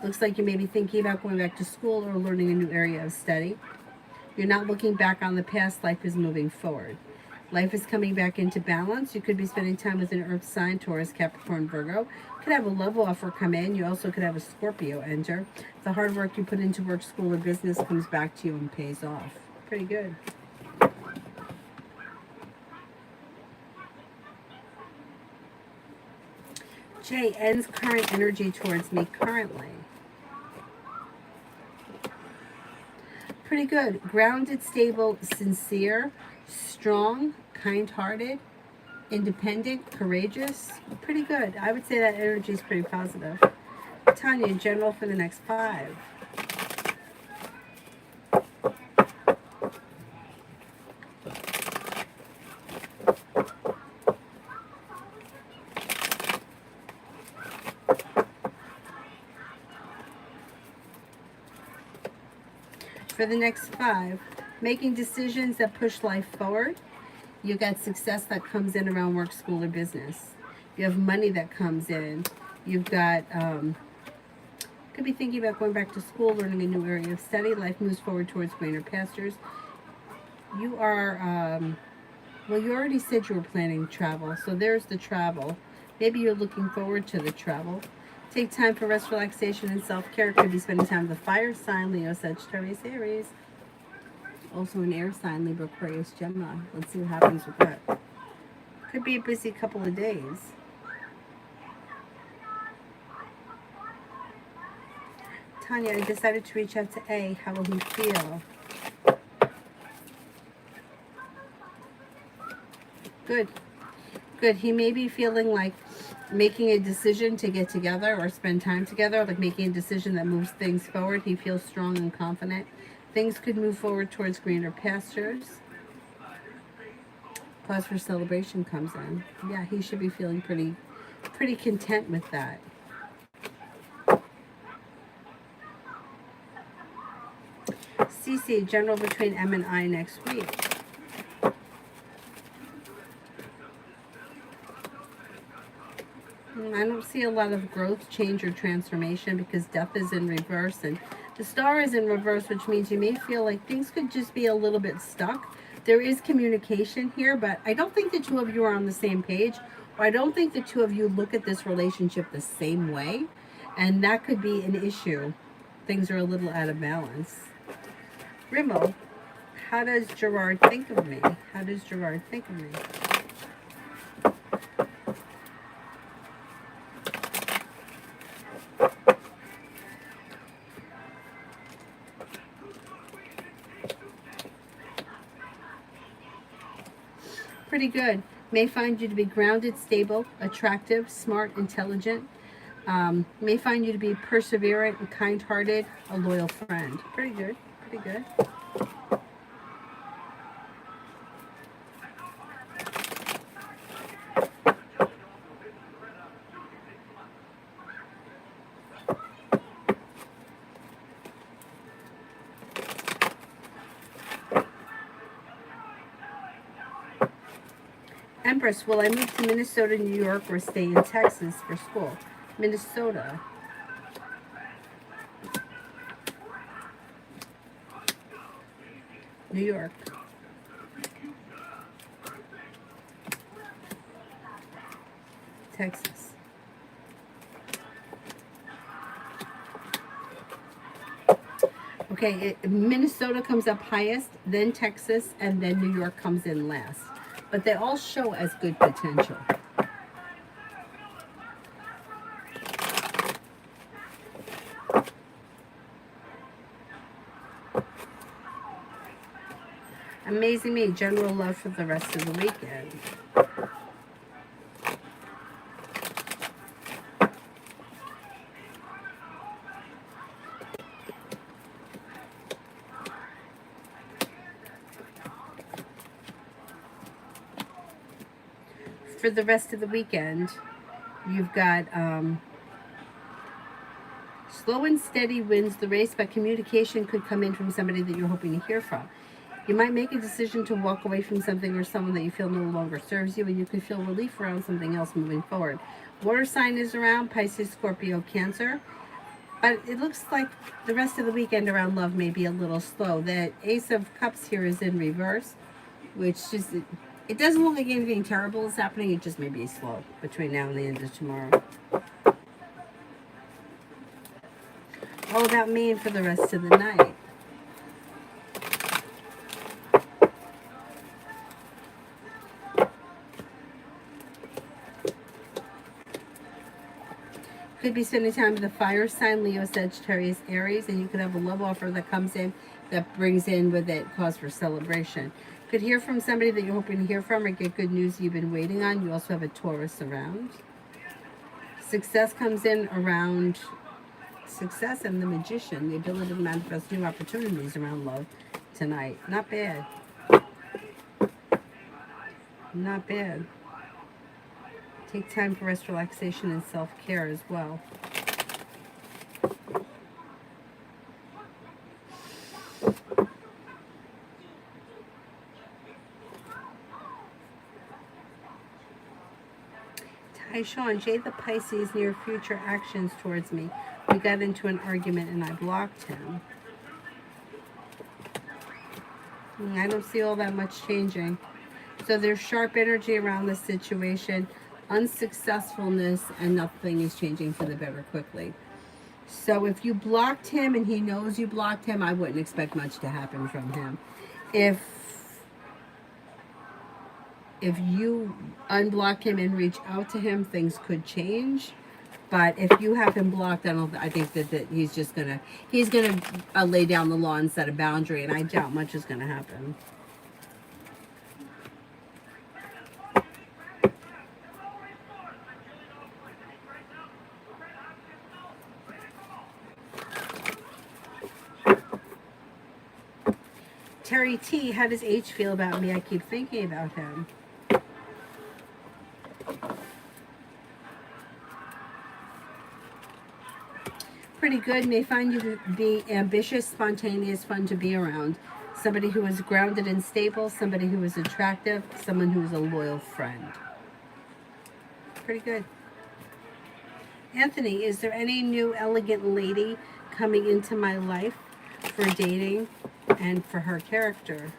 Looks like you may be thinking about going back to school or learning a new area of study. You're not looking back on the past. Life is moving forward. Life is coming back into balance. You could be spending time with an earth sign, Taurus, Capricorn, Virgo. You could have a love offer come in. You also could have a Scorpio enter. The hard work you put into work, school, or business comes back to you and pays off. Pretty good. J, N's current energy towards me currently. Pretty good. Grounded, stable, sincere, strong, kind-hearted, independent, courageous. Pretty good. I would say that energy is pretty positive. Tanya, general for the next 5. For the next 5, making decisions that push life forward. You got success that comes in around work, school, or business. You have money that comes in. You've got Could be thinking about going back to school, learning a new area of study. Life moves forward towards greener pastures. You are, well, you already said you were planning travel, so there's the travel. Maybe you're looking forward to the travel. Take time for rest, relaxation, and self-care. Could be spending time with the fire sign, Leo, Sagittarius, Aries. Also an air sign, Libra, Aquarius, Gemini. Let's see what happens with that. Could be a busy couple of days. Tanya, I decided to reach out to A. How will he feel? Good. Good. He may be feeling like making a decision to get together or spend time together, like making a decision that moves things forward. He feels strong and confident. Things could move forward towards greener pastures. Cause for celebration comes in. Yeah, he should be feeling pretty content with that. CC, general between M and I next week. I don't see a lot of growth, change, or transformation because death is in reverse and the star is in reverse, which means you may feel like things could just be a little bit stuck. There is communication here, but I don't think the two of you are on the same page, or I don't think the two of you look at this relationship the same way, and that could be an issue. Things are a little out of balance. Rimo, how does Gerard think of me? How does Gerard think of me? Pretty good. May find you to be grounded, stable, attractive, smart, intelligent. May find you to be perseverant and kind-hearted, a loyal friend. Pretty good. Pretty good. Empress, will I move to Minnesota, New York, or stay in Texas for school? Minnesota. New York. Texas. Okay, Minnesota comes up highest, then Texas, and then New York comes in last. But they all show as good potential. Amazing me, general love for the rest of the weekend. For the rest of the weekend, you've got slow and steady wins the race, but communication could come in from somebody that you're hoping to hear from. You might make a decision to walk away from something or someone that you feel no longer serves you, and you could feel relief around something else moving forward. Water sign is around, Pisces, Scorpio, Cancer. But it looks like the rest of the weekend around love may be a little slow. The Ace of Cups here is in reverse, which just, it doesn't look like anything terrible is happening. It just may be slow between now and the end of tomorrow. All about me for the rest of the night. Could be spending time with the fire sign, Leo, Sagittarius, Aries, and you could have a love offer that comes in that brings in with it cause for celebration. Could hear from somebody that you're hoping to hear from or get good news you've been waiting on. You also have a Taurus around. Success comes in around success and the Magician, the ability to manifest new opportunities around love tonight. Not bad. Not bad. Take time for rest, relaxation, and self-care as well. Hi, Sean. Jay the Pisces, near future actions towards me. we got into an argument and I blocked him. I don't see all that much changing. So there's sharp energy around this situation, unsuccessfulness, and nothing is changing for the better quickly. So if you blocked him and he knows you blocked him, I wouldn't expect much to happen from him. If you unblock him and reach out to him, things could change. But if you have him blocked, I think that he's just gonna lay down the law and set a boundary, and I doubt much is gonna happen. Terry T, how does H feel about me? I keep thinking about him. Pretty good. May find you to be ambitious, spontaneous, fun to be around. Somebody who is grounded and stable, somebody who is attractive, someone who is a loyal friend. Pretty good. Anthony, is there any new elegant lady coming into my life for dating and for her character?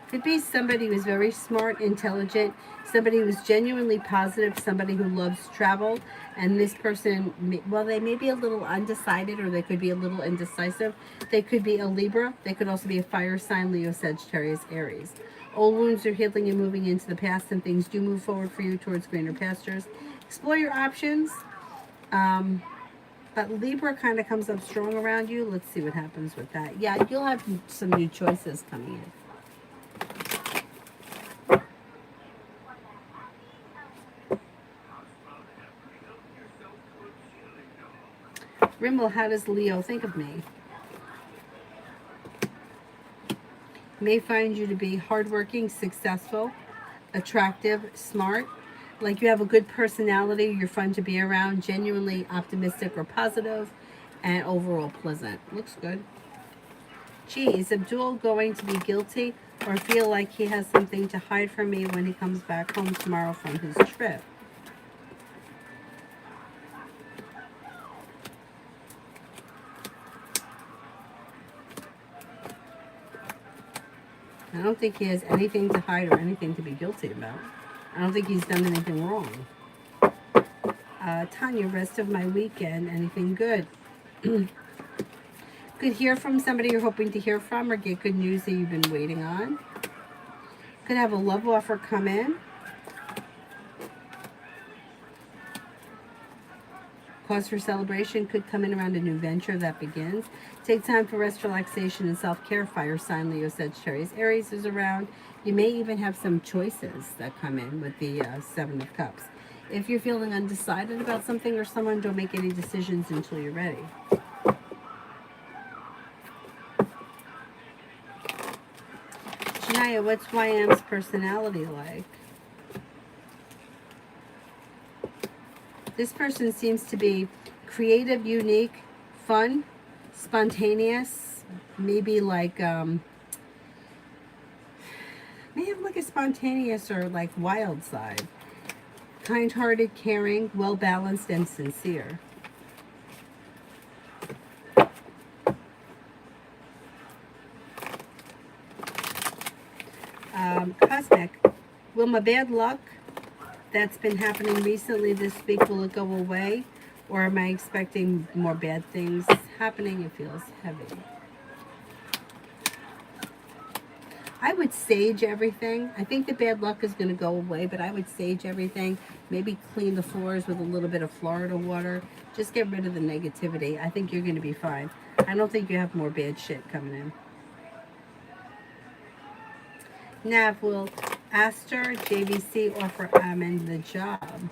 Could be somebody who's very smart, intelligent, somebody who's genuinely positive, somebody who loves travel, and this person, well, they may be a little undecided, or they could be a little indecisive. They could be a Libra. They could also be a fire sign, Leo, Sagittarius, Aries. Old wounds are healing and moving into the past, and things do move forward for you towards greener pastures. Explore your options. But Libra kind of comes up strong around you. Let's see what happens with that. Yeah, you'll have some new choices coming in. Rimmel, how does Leo think of me? May find you to be hardworking, successful, attractive, smart, like you have a good personality, you're fun to be around, genuinely optimistic or positive, and overall pleasant. Looks good. Gee, is Abdul going to be guilty or feel like he has something to hide from me when he comes back home tomorrow from his trip? I don't think he has anything to hide or anything to be guilty about. I don't think he's done anything wrong. Tanya, rest of my weekend, anything good? Could hear from somebody you're hoping to hear from, or get good news that you've been waiting on. Could have a love offer come in. Cause for celebration could come in around a new venture that begins. Take time for rest, relaxation, and self-care. Fire sign, Leo, Sagittarius, Aries is around. You may even have some choices that come in with the Seven of Cups. If you're feeling undecided about something or someone, don't make any decisions until you're ready. Shania, what's YM's personality like? This person seems to be creative, unique, fun, spontaneous, maybe like, may have like a spontaneous or like wild side. Kind-hearted, caring, well-balanced, and sincere. Cosmic, will my bad luck that's been happening recently this week, will it go away? Or am I expecting more bad things happening? It feels heavy. I would sage everything. I think the bad luck is going to go away, but I would sage everything. Maybe clean the floors with a little bit of Florida water. Just get rid of the negativity. I think you're going to be fine. I don't think you have more bad shit coming in. Nav, will Aster JVC offer Amin the job?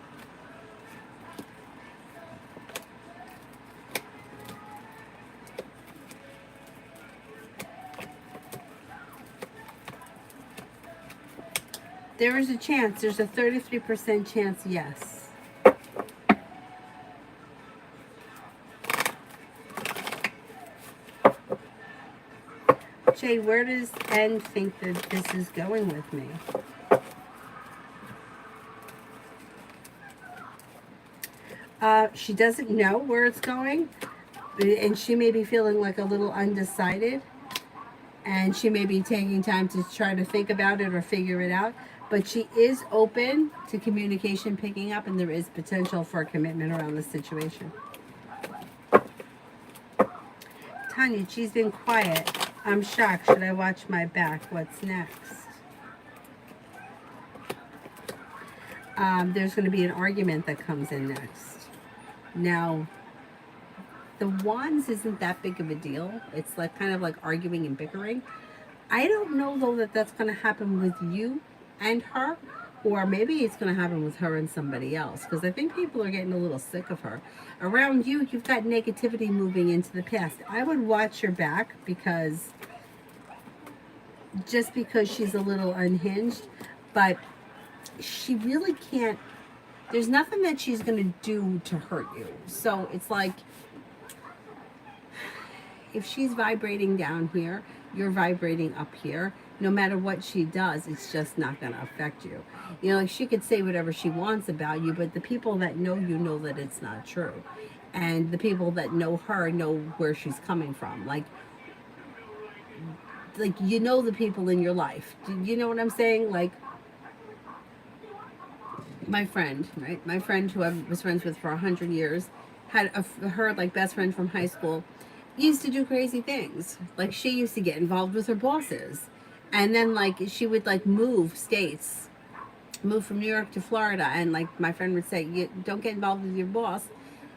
There is a chance. There's a 33% chance yes. Jay, where does N think that this is going with me? She doesn't know where it's going, and she may be feeling like a little undecided, and she may be taking time to try to think about it or figure it out. But she is open to communication picking up, and there is potential for a commitment around the situation. Tanya, she's been quiet. I'm shocked. Should I watch my back? What's next? There's going to be an argument that comes in next. Now, the wands isn't that big of a deal. It's like kind of like arguing and bickering. I don't know though that that's going to happen with you and her, or maybe it's going to happen with her and somebody else, because I think people are getting a little sick of her. Around you, you've got negativity moving into the past. I would watch your back, because just because she's a little unhinged, but she really can't, there's nothing that she's going to do to hurt you. So it's like, if she's vibrating down here, you're vibrating up here. No matter what she does, it's just not going to affect you. You know, like, she could say whatever she wants about you, but the people that know you know that it's not true. And the people that know her know where she's coming from. Like you know the people in your life. Do you know what I'm saying? Like, my friend, right? My friend who I was friends with for 100 years had her like best friend from high school used to do crazy things. Like, she used to get involved with her bosses. And then like she would like move states, move from New York to Florida, and like my friend would say, you don't get involved with your boss.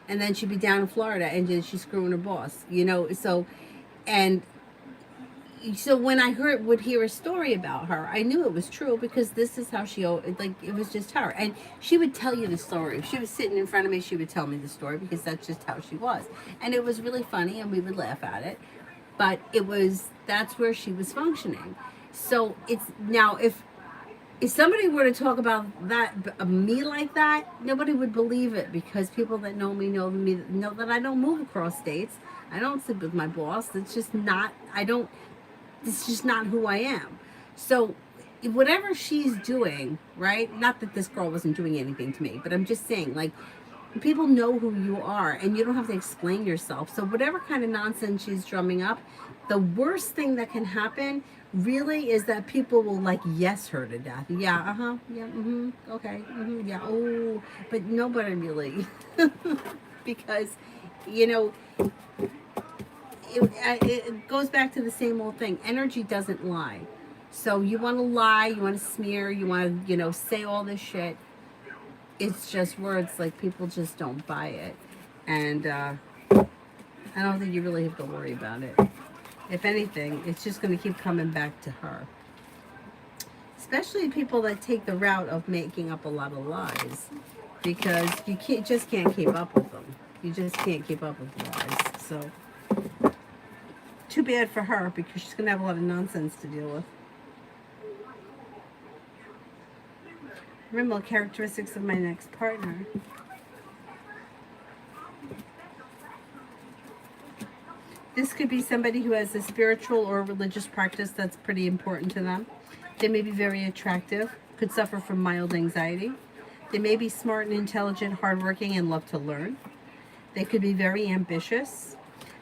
And then she'd be down in Florida and she's screwing her boss, you know? And so when I would hear a story about her, I knew it was true, because this is how it was just her. And she would tell you the story. If she was sitting in front of me, she would tell me the story, because that's just how she was. And it was really funny, and we would laugh at it. But that's where she was functioning. So it's now, if somebody were to talk about me like that, nobody would believe it, because people that know me know that I don't move across states. I don't sleep with my boss. It's just not who I am. So whatever she's doing, right? Not that this girl wasn't doing anything to me, but I'm just saying, like, people know who you are, and you don't have to explain yourself. So whatever kind of nonsense she's drumming up, the worst thing that can happen really is that people will like yes her to death. Yeah, yeah, okay, yeah, oh, but nobody really, because, you know, it goes back to the same old thing. Energy doesn't lie. So you want to lie, you want to smear, you want to, say all this shit. It's just words. Like, people just don't buy it. And I don't think you really have to worry about it. If anything, it's just going to keep coming back to her. Especially people that take the route of making up a lot of lies. Because you just can't keep up with them. You just can't keep up with the lies. So, too bad for her, because she's going to have a lot of nonsense to deal with. Remember, characteristics of my next partner. This could be somebody who has a spiritual or religious practice that's pretty important to them. They may be very attractive, could suffer from mild anxiety. They may be smart and intelligent, hardworking, and love to learn. They could be very ambitious.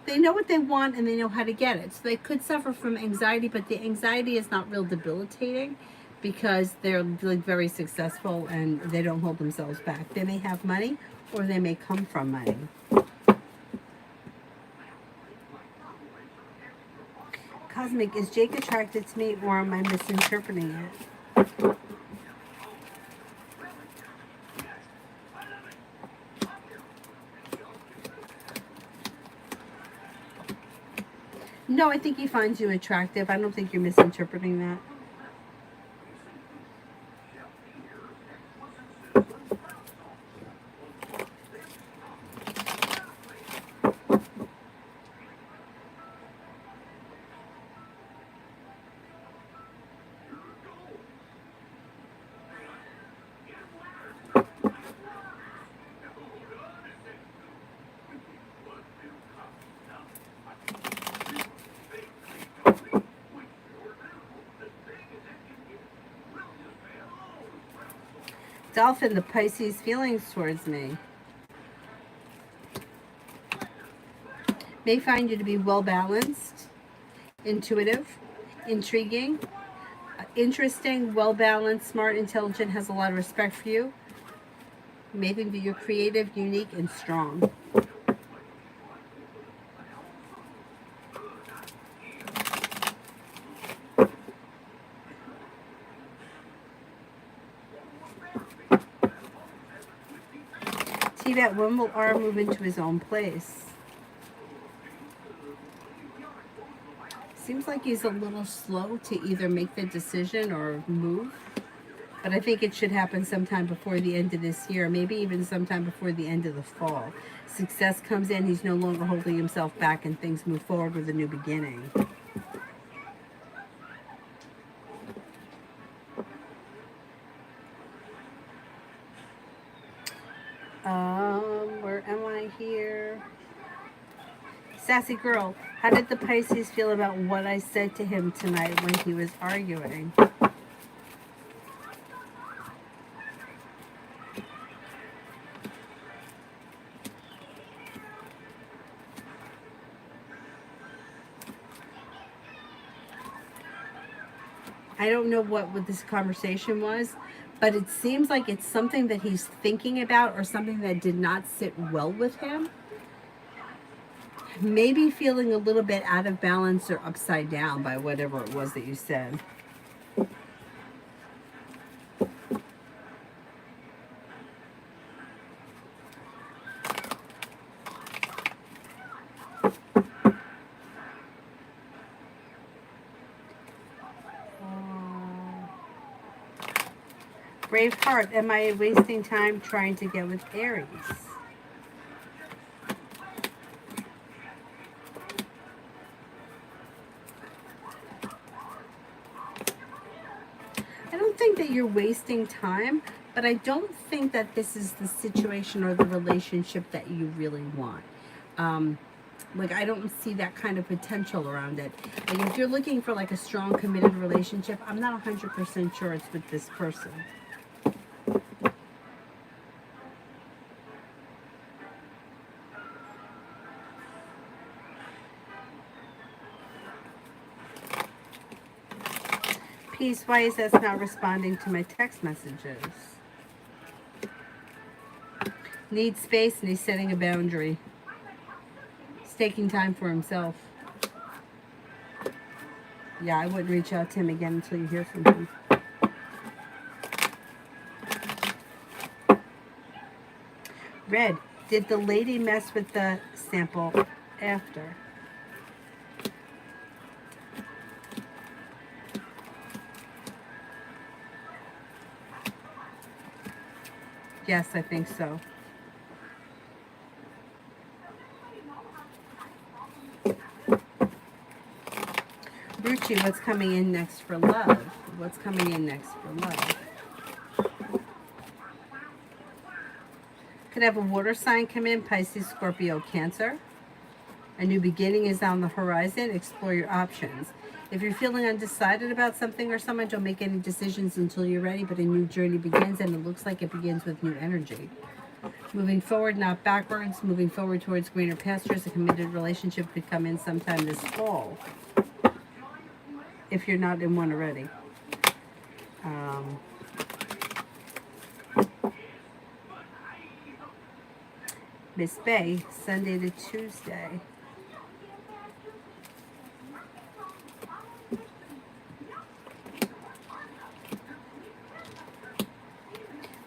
They know what they want and they know how to get it. So they could suffer from anxiety, but the anxiety is not real debilitating, because they're like very successful and they don't hold themselves back. They may have money, or they may come from money. Cosmic, is Jake attracted to me, or am I misinterpreting it? No, I think he finds you attractive. I don't think you're misinterpreting that. Dolphin, the Pisces feelings towards me. May find you to be well balanced, intuitive, intriguing, interesting, well balanced, smart, intelligent, has a lot of respect for you. May think that you're creative, unique, and strong. See that when will R move into his own place? Seems like he's a little slow to either make the decision or move. But I think it should happen sometime before the end of this year, maybe even sometime before the end of the fall. Success comes in, he's no longer holding himself back, and things move forward with a new beginning. Where am I here? Sassy girl, how did the Pisces feel about what I said to him tonight when he was arguing? I don't know what this conversation was, but it seems like it's something that he's thinking about or something that did not sit well with him. Maybe feeling a little bit out of balance or upside down by whatever it was that you said. Brave heart, am I wasting time trying to get with Aries? I don't think that you're wasting time, but I don't think that this is the situation or the relationship that you really want. Like, I don't see that kind of potential around it. Like, if you're looking for like a strong, committed relationship, I'm not 100% sure it's with this person. Peace, why is that not responding to my text messages? Needs space and he's setting a boundary. He's taking time for himself. Yeah, I wouldn't reach out to him again until you hear from him. Red, did the lady mess with the sample after? Yes, I think so. Ruchi, what's coming in next for love? What's coming in next for love? Could have a water sign come in, Pisces, Scorpio, Cancer. A new beginning is on the horizon. Explore your options. If you're feeling undecided about something or someone, don't make any decisions until you're ready, but a new journey begins, and it looks like it begins with new energy. Moving forward, not backwards. Moving forward towards greener pastures. A committed relationship could come in sometime this fall, if you're not in one already. Miss Bay, Sunday to Tuesday.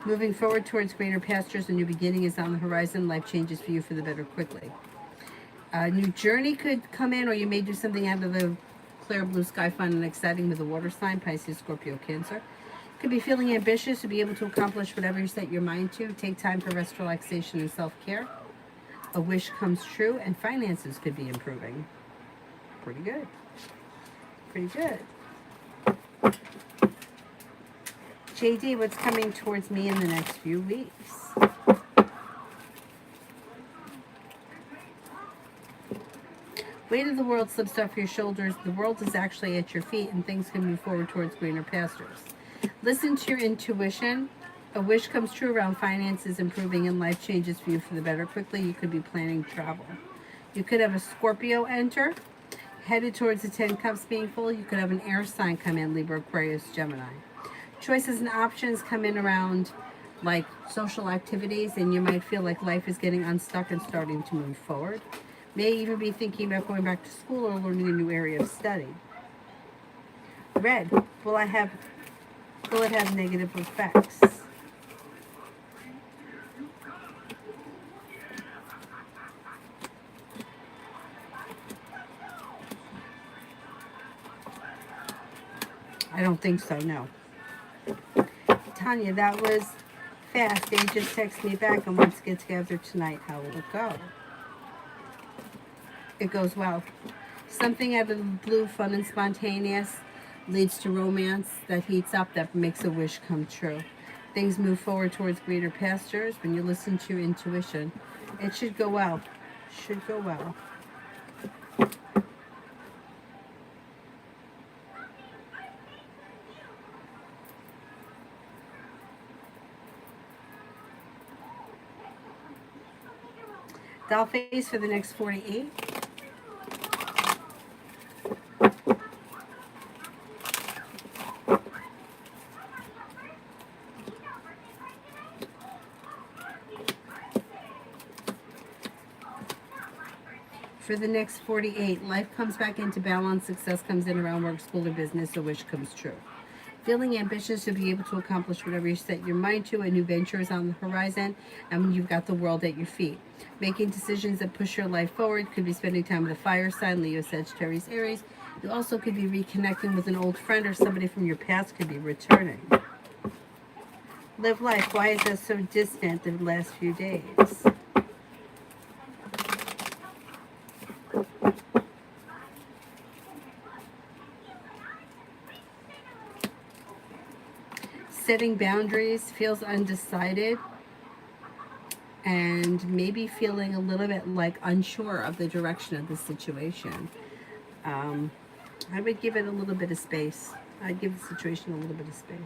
Moving forward towards greener pastures, a new beginning is on the horizon. Life changes for you for the better quickly. A new journey could come in, or you may do something out of the clear blue sky, fun and exciting with a water sign, Pisces, Scorpio, Cancer. Could be feeling ambitious to be able to accomplish whatever you set your mind to. Take time for rest, relaxation, and self-care. A wish comes true, and finances could be improving. Pretty good. Pretty good. JD, what's coming towards me in the next few weeks? Weight of the world slips off your shoulders. The world is actually at your feet, and things can move forward towards greener pastures. Listen to your intuition. A wish comes true around finances improving and life changes for you for the better quickly. You could be planning travel. You could have a Scorpio enter, headed towards the 10 cups being full. You could have an air sign come in, Libra, Aquarius, Gemini. Choices and options come in around like social activities, and you might feel like life is getting unstuck and starting to move forward. May even be thinking about going back to school or learning a new area of study. Red, will it have negative effects? I don't think so, no. Tanya, that was fast. They just texted me back and wants to get together tonight. How will it go? It goes well. Something out of the blue, fun and spontaneous, leads to romance that heats up, that makes a wish come true. Things move forward towards greater pastures when you listen to your intuition. It should go well. Should go well. Doll face for the next 48. For the next 48, life comes back into balance, success comes in around work, school, or business, a wish comes true. Feeling ambitious to be able to accomplish whatever you set your mind to, a new venture is on the horizon, and you've got the world at your feet. Making decisions that push your life forward, could be spending time with a fire sign, Leo, Sagittarius, Aries. You also could be reconnecting with an old friend, or somebody from your past could be returning. Live life, why is that so distant the last few days? Setting boundaries, feels undecided, and maybe feeling a little bit like unsure of the direction of the situation. I would give it a little bit of space. I'd give the situation a little bit of space.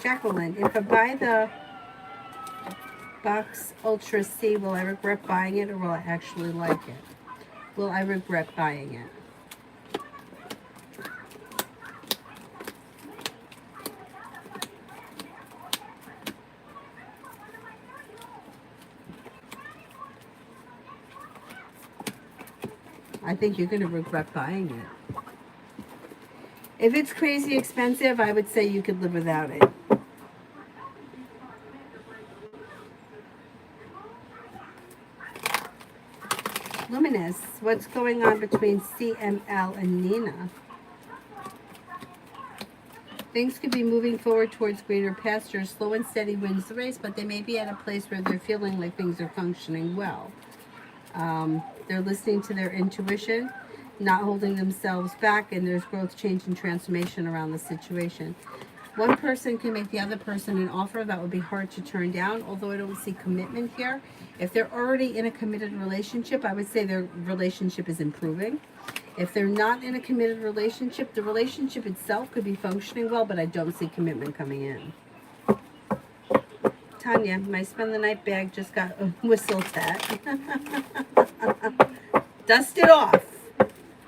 Jacqueline, if I buy the Box Ultra C, will I regret buying it, or will I actually like it? Will I regret buying it? I think you're going to regret buying it. If it's crazy expensive, I would say you could live without it. Luminous, what's going on between CML and Nina? Things could be moving forward towards greener pastures. Slow and steady wins the race, but they may be at a place where they're feeling like things are functioning well. They're listening to their intuition, not holding themselves back, and there's growth, change, and transformation around the situation. One person can make the other person an offer that would be hard to turn down, although I don't see commitment here. If they're already in a committed relationship, I would say their relationship is improving. If they're not in a committed relationship, the relationship itself could be functioning well, but I don't see commitment coming in. Tanya, my spend the night bag just got a whistle tap. Dust it off.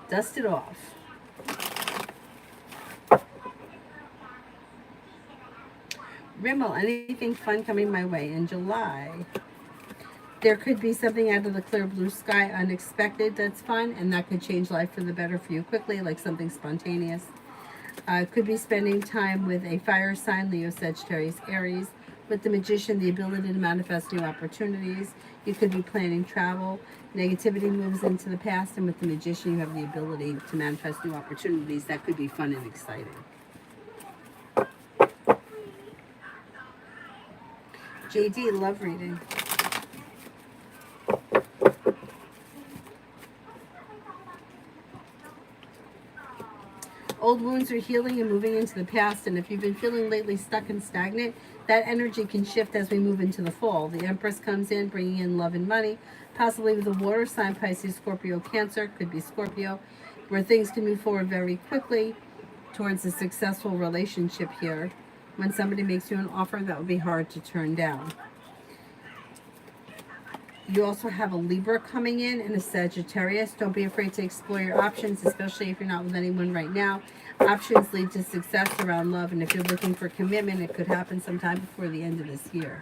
Dust it off. Rimmel, anything fun coming my way in July? There could be something out of the clear blue sky, unexpected, that's fun, and that could change life for the better for you quickly, like something spontaneous. Could be spending time with a fire sign, Leo, Sagittarius, Aries. With the Magician, the ability to manifest new opportunities. You could be planning travel. Negativity moves into the past, and with the Magician, you have the ability to manifest new opportunities. That could be fun and exciting. JD, love reading. Old wounds are healing and moving into the past, and if you've been feeling lately stuck and stagnant, that energy can shift as we move into the fall. The Empress comes in, bringing in love and money, possibly with a water sign, Pisces, Scorpio, Cancer, could be Scorpio, where things can move forward very quickly towards a successful relationship here. When somebody makes you an offer, that would be hard to turn down. You also have a Libra coming in and a Sagittarius. Don't be afraid to explore your options, especially if you're not with anyone right now. Options lead to success around love, and if you're looking for commitment, it could happen sometime before the end of this year.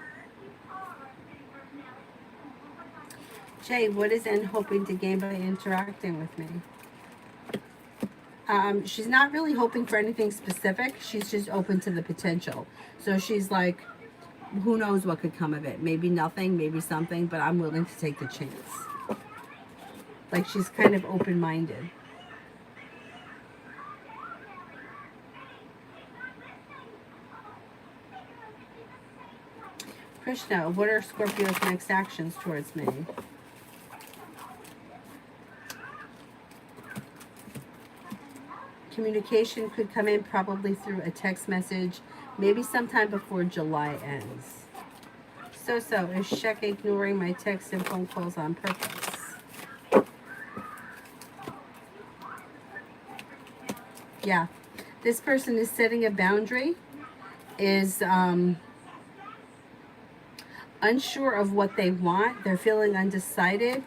Jay, what is N hoping to gain by interacting with me? She's not really hoping for anything specific. She's just open to the potential. So she's like, who knows what could come of it? Maybe nothing, maybe something, but I'm willing to take the chance. Like, she's kind of open-minded. Krishna, what are Scorpio's next actions towards me? Communication could come in probably through a text message, maybe sometime before July ends. So, is Shek ignoring my texts and phone calls on purpose? Yeah. This person is setting a boundary, is unsure of what they want. They're feeling undecided.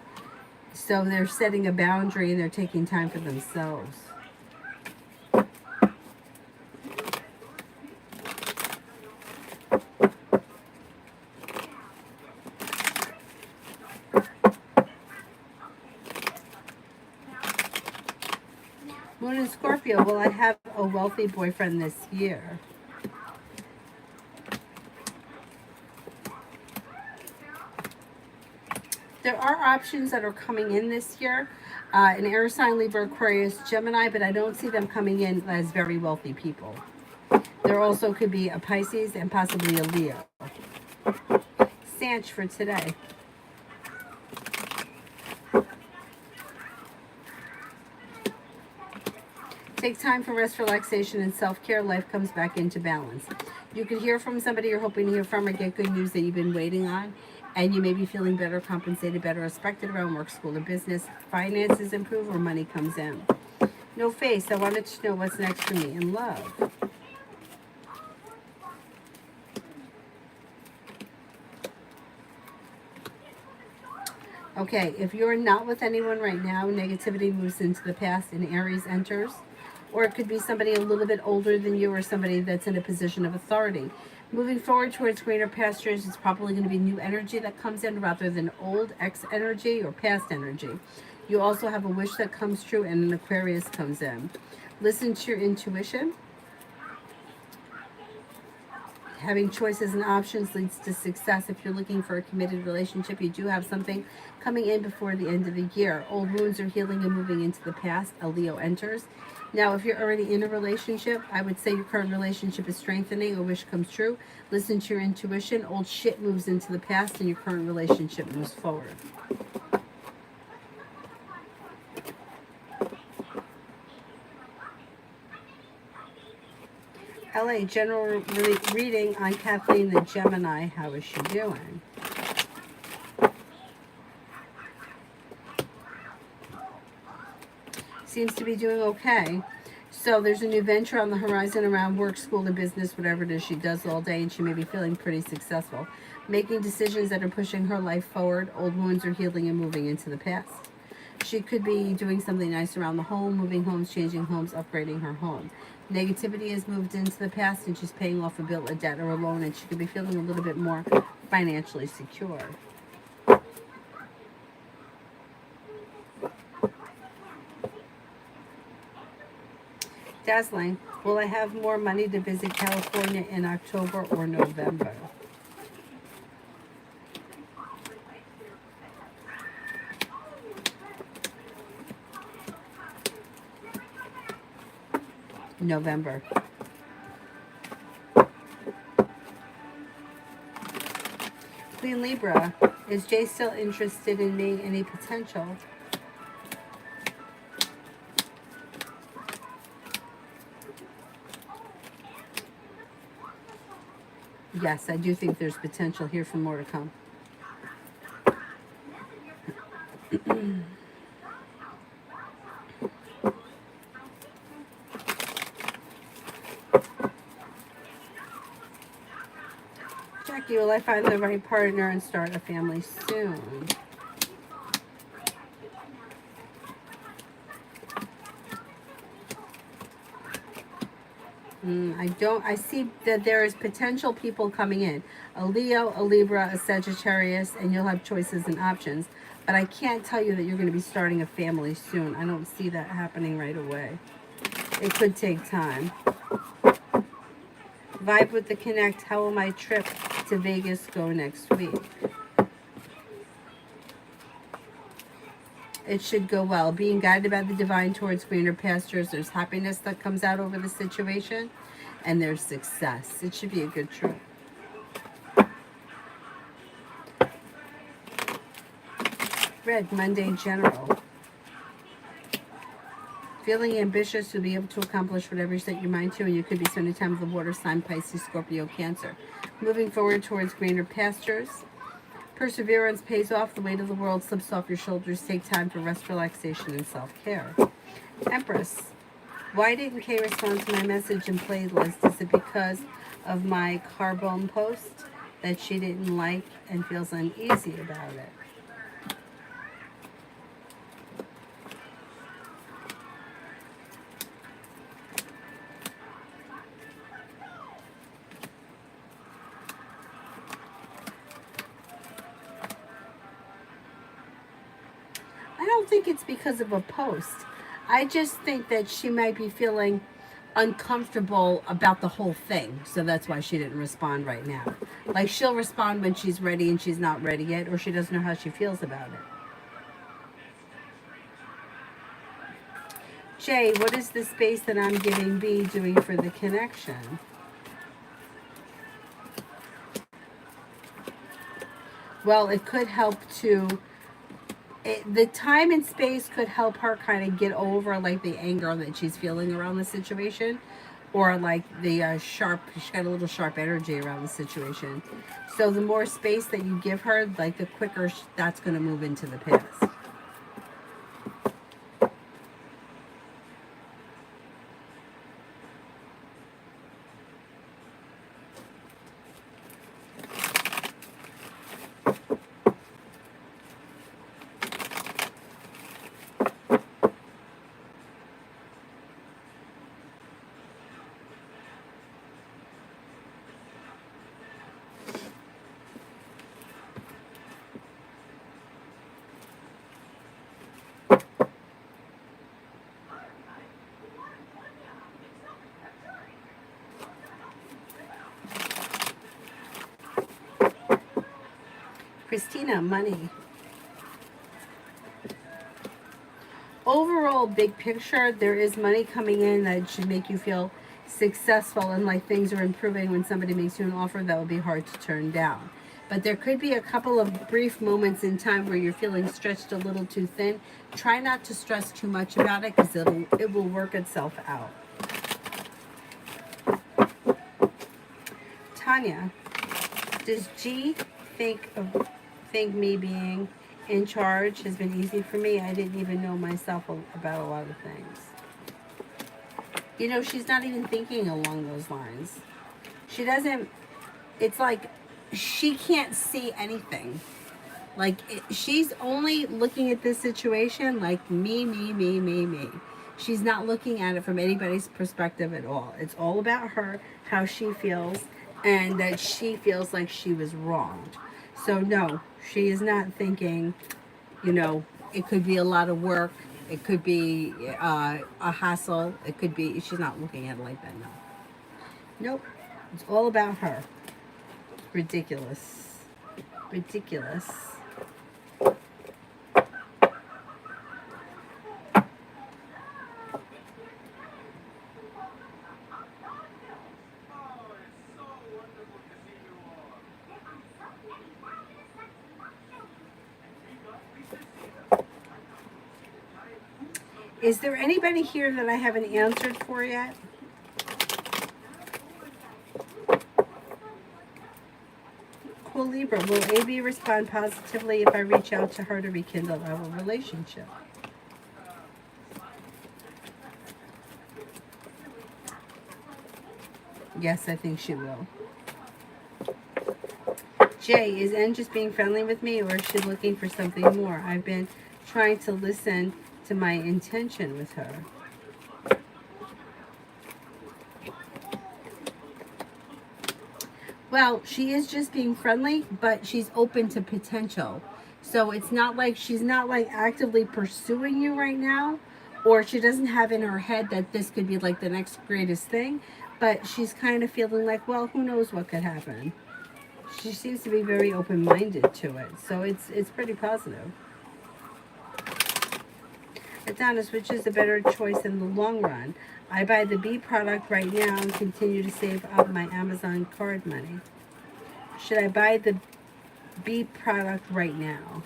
So they're setting a boundary and they're taking time for themselves. Moon in Scorpio, will I have a wealthy boyfriend this year? There are options that are coming in this year. An air sign, Libra, Aquarius, Gemini, but I don't see them coming in as very wealthy people. There also could be a Pisces and possibly a Leo. Sanch for today. Take time for rest, relaxation, and self-care. Life comes back into balance. You could hear from somebody you're hoping to hear from or get good news that you've been waiting on. And you may be feeling better, compensated, better respected around work, school, or business. Finances improve or money comes in. No face. I wanted to know what's next for me in love. Okay, if you're not with anyone right now, negativity moves into the past and Aries enters. Or it could be somebody a little bit older than you or somebody that's in a position of authority. Moving forward towards greener pastures, it's probably going to be new energy that comes in rather than old ex energy or past energy. You also have a wish that comes true and an Aquarius comes in. Listen to your intuition. Having choices and options leads to success. If you're looking for a committed relationship, you do have something coming in before the end of the year. Old wounds are healing and moving into the past. A Leo enters. Now, if you're already in a relationship, I would say your current relationship is strengthening. A wish comes true. Listen to your intuition. Old shit moves into the past and your current relationship moves forward. LA, general reading on Kathleen the Gemini. How is she doing? Seems to be doing okay. So there's a new venture on the horizon around work, school, and business, whatever it is she does all day, and she may be feeling pretty successful. Making decisions that are pushing her life forward. Old wounds are healing and moving into the past. She could be doing something nice around the home, moving homes, changing homes, upgrading her home. Negativity has moved into the past and she's paying off a bill, a debt, or a loan, and she could be feeling a little bit more financially secure. Dazzling. Will I have more money to visit California in October or November? November. Queen Libra, is Jay still interested in me? Any potential? Yes, I do think there's potential here for more to come. Jackie, will I find the right partner and start a family soon? I see that there is potential people coming in. A Leo, a Libra, a Sagittarius, and you'll have choices and options. But I can't tell you that you're going to be starting a family soon. I don't see that happening right away. It could take time. Vibe with the Connect. How will my trip to Vegas go next week? It should go well. Being guided by the divine towards greener pastures. There's happiness that comes out over the situation, and there's success. It should be a good trip. Red, Monday General. Feeling ambitious, you'll be able to accomplish whatever you set your mind to, and you could be spending time with the water sign, Pisces, Scorpio, Cancer. Moving forward towards greener pastures. Perseverance pays off. The weight of the world slips off your shoulders. Take time for rest, relaxation, and self-care. Empress. Why didn't Kay respond to my message and playlist? Is it because of my Carbone post that she didn't like and feels uneasy about it? I don't think it's because of a post. I just think that she might be feeling uncomfortable about the whole thing. So that's why she didn't respond right now. Like she'll respond when she's ready and she's not ready yet, or she doesn't know how she feels about it. Jay, what is the space that I'm giving B doing for the connection? Well, it could help to the time and space could help her kind of get over like the anger that she's feeling around the situation, or like the sharp, she's got a little sharp energy around the situation. So the more space that you give her, like the quicker that's going to move into the past. Christina, money. Overall, big picture, there is money coming in that should make you feel successful and like things are improving when somebody makes you an offer that would be hard to turn down. But there could be a couple of brief moments in time where you're feeling stretched a little too thin. Try not to stress too much about it because it will work itself out. Tanya, does G think me being in charge has been easy for me? I didn't even know myself about a lot of things. You know, she's not even thinking along those lines. She doesn't, it's like she can't see anything. Like she's only looking at this situation like me. She's not looking at it from anybody's perspective at all. It's all about her, how she feels, and that she feels like she was wronged. So no, she is not thinking, you know, it could be a lot of work. It could be a hassle. It could be, she's not looking at it like that, no. Nope. It's all about her. Ridiculous. Ridiculous. Is there anybody here that I haven't answered for yet? Libra, will AB respond positively if I reach out to her to rekindle our relationship? Yes, I think she will. Jay, is N just being friendly with me, or is she looking for something more? I've been trying to listen to my intention with her. Well, she is just being friendly, but she's open to potential. So it's not like she's not like actively pursuing you right now, or she doesn't have in her head that this could be like the next greatest thing, but she's kind of feeling like, well, who knows what could happen. She seems to be very open-minded to it, so it's pretty positive. Adonis, which is a better choice in the long run? I buy the B product right now and continue to save up my Amazon card money. Should I buy the B product right now?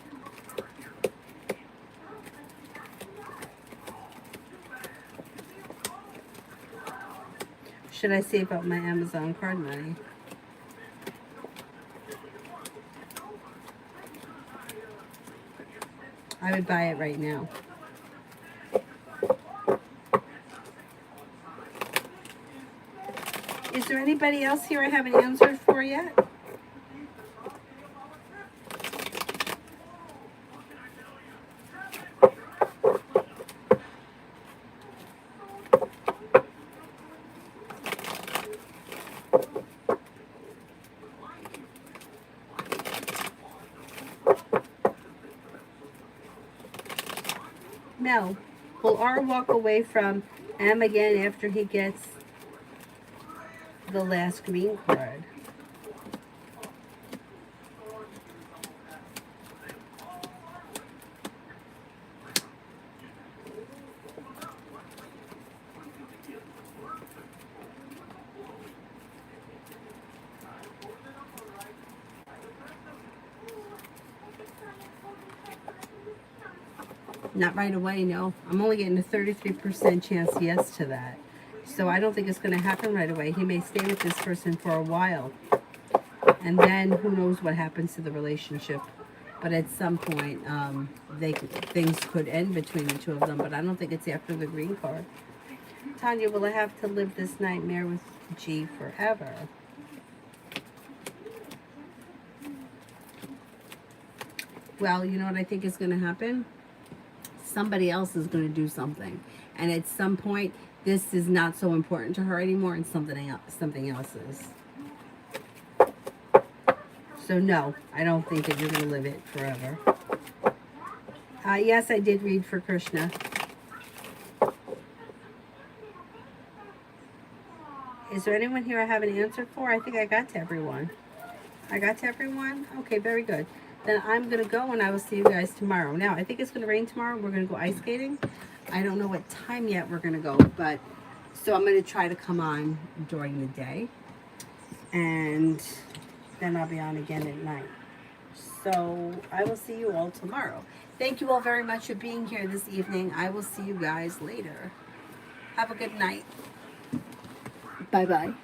Should I save up my Amazon card money? I would buy it right now. Is there anybody else here I haven't answered for yet? No. Will R walk away from M again after he gets the last green card? Not right away, no. I'm only getting a 33% chance yes to that. So I don't think it's going to happen right away. He may stay with this person for a while. And then who knows what happens to the relationship. But at some point, things could end between the two of them. But I don't think it's after the green card. Tanya, will I have to live this nightmare with G forever? Well, you know what I think is going to happen? Somebody else is going to do something, and at some point this is not so important to her anymore, and something else is. So no, I don't think that you're going to live it forever. Yes, I did read for Krishna. Is there anyone here I have an answer for? I think I got to everyone. I got to everyone? Okay, very good. Then I'm going to go, and I will see you guys tomorrow. Now, I think it's going to rain tomorrow. We're going to go ice skating. I don't know what time yet we're going to go, but so I'm going to try to come on during the day, and then I'll be on again at night. So I will see you all tomorrow. Thank you all very much for being here this evening. I will see you guys later. Have a good night. Bye-bye.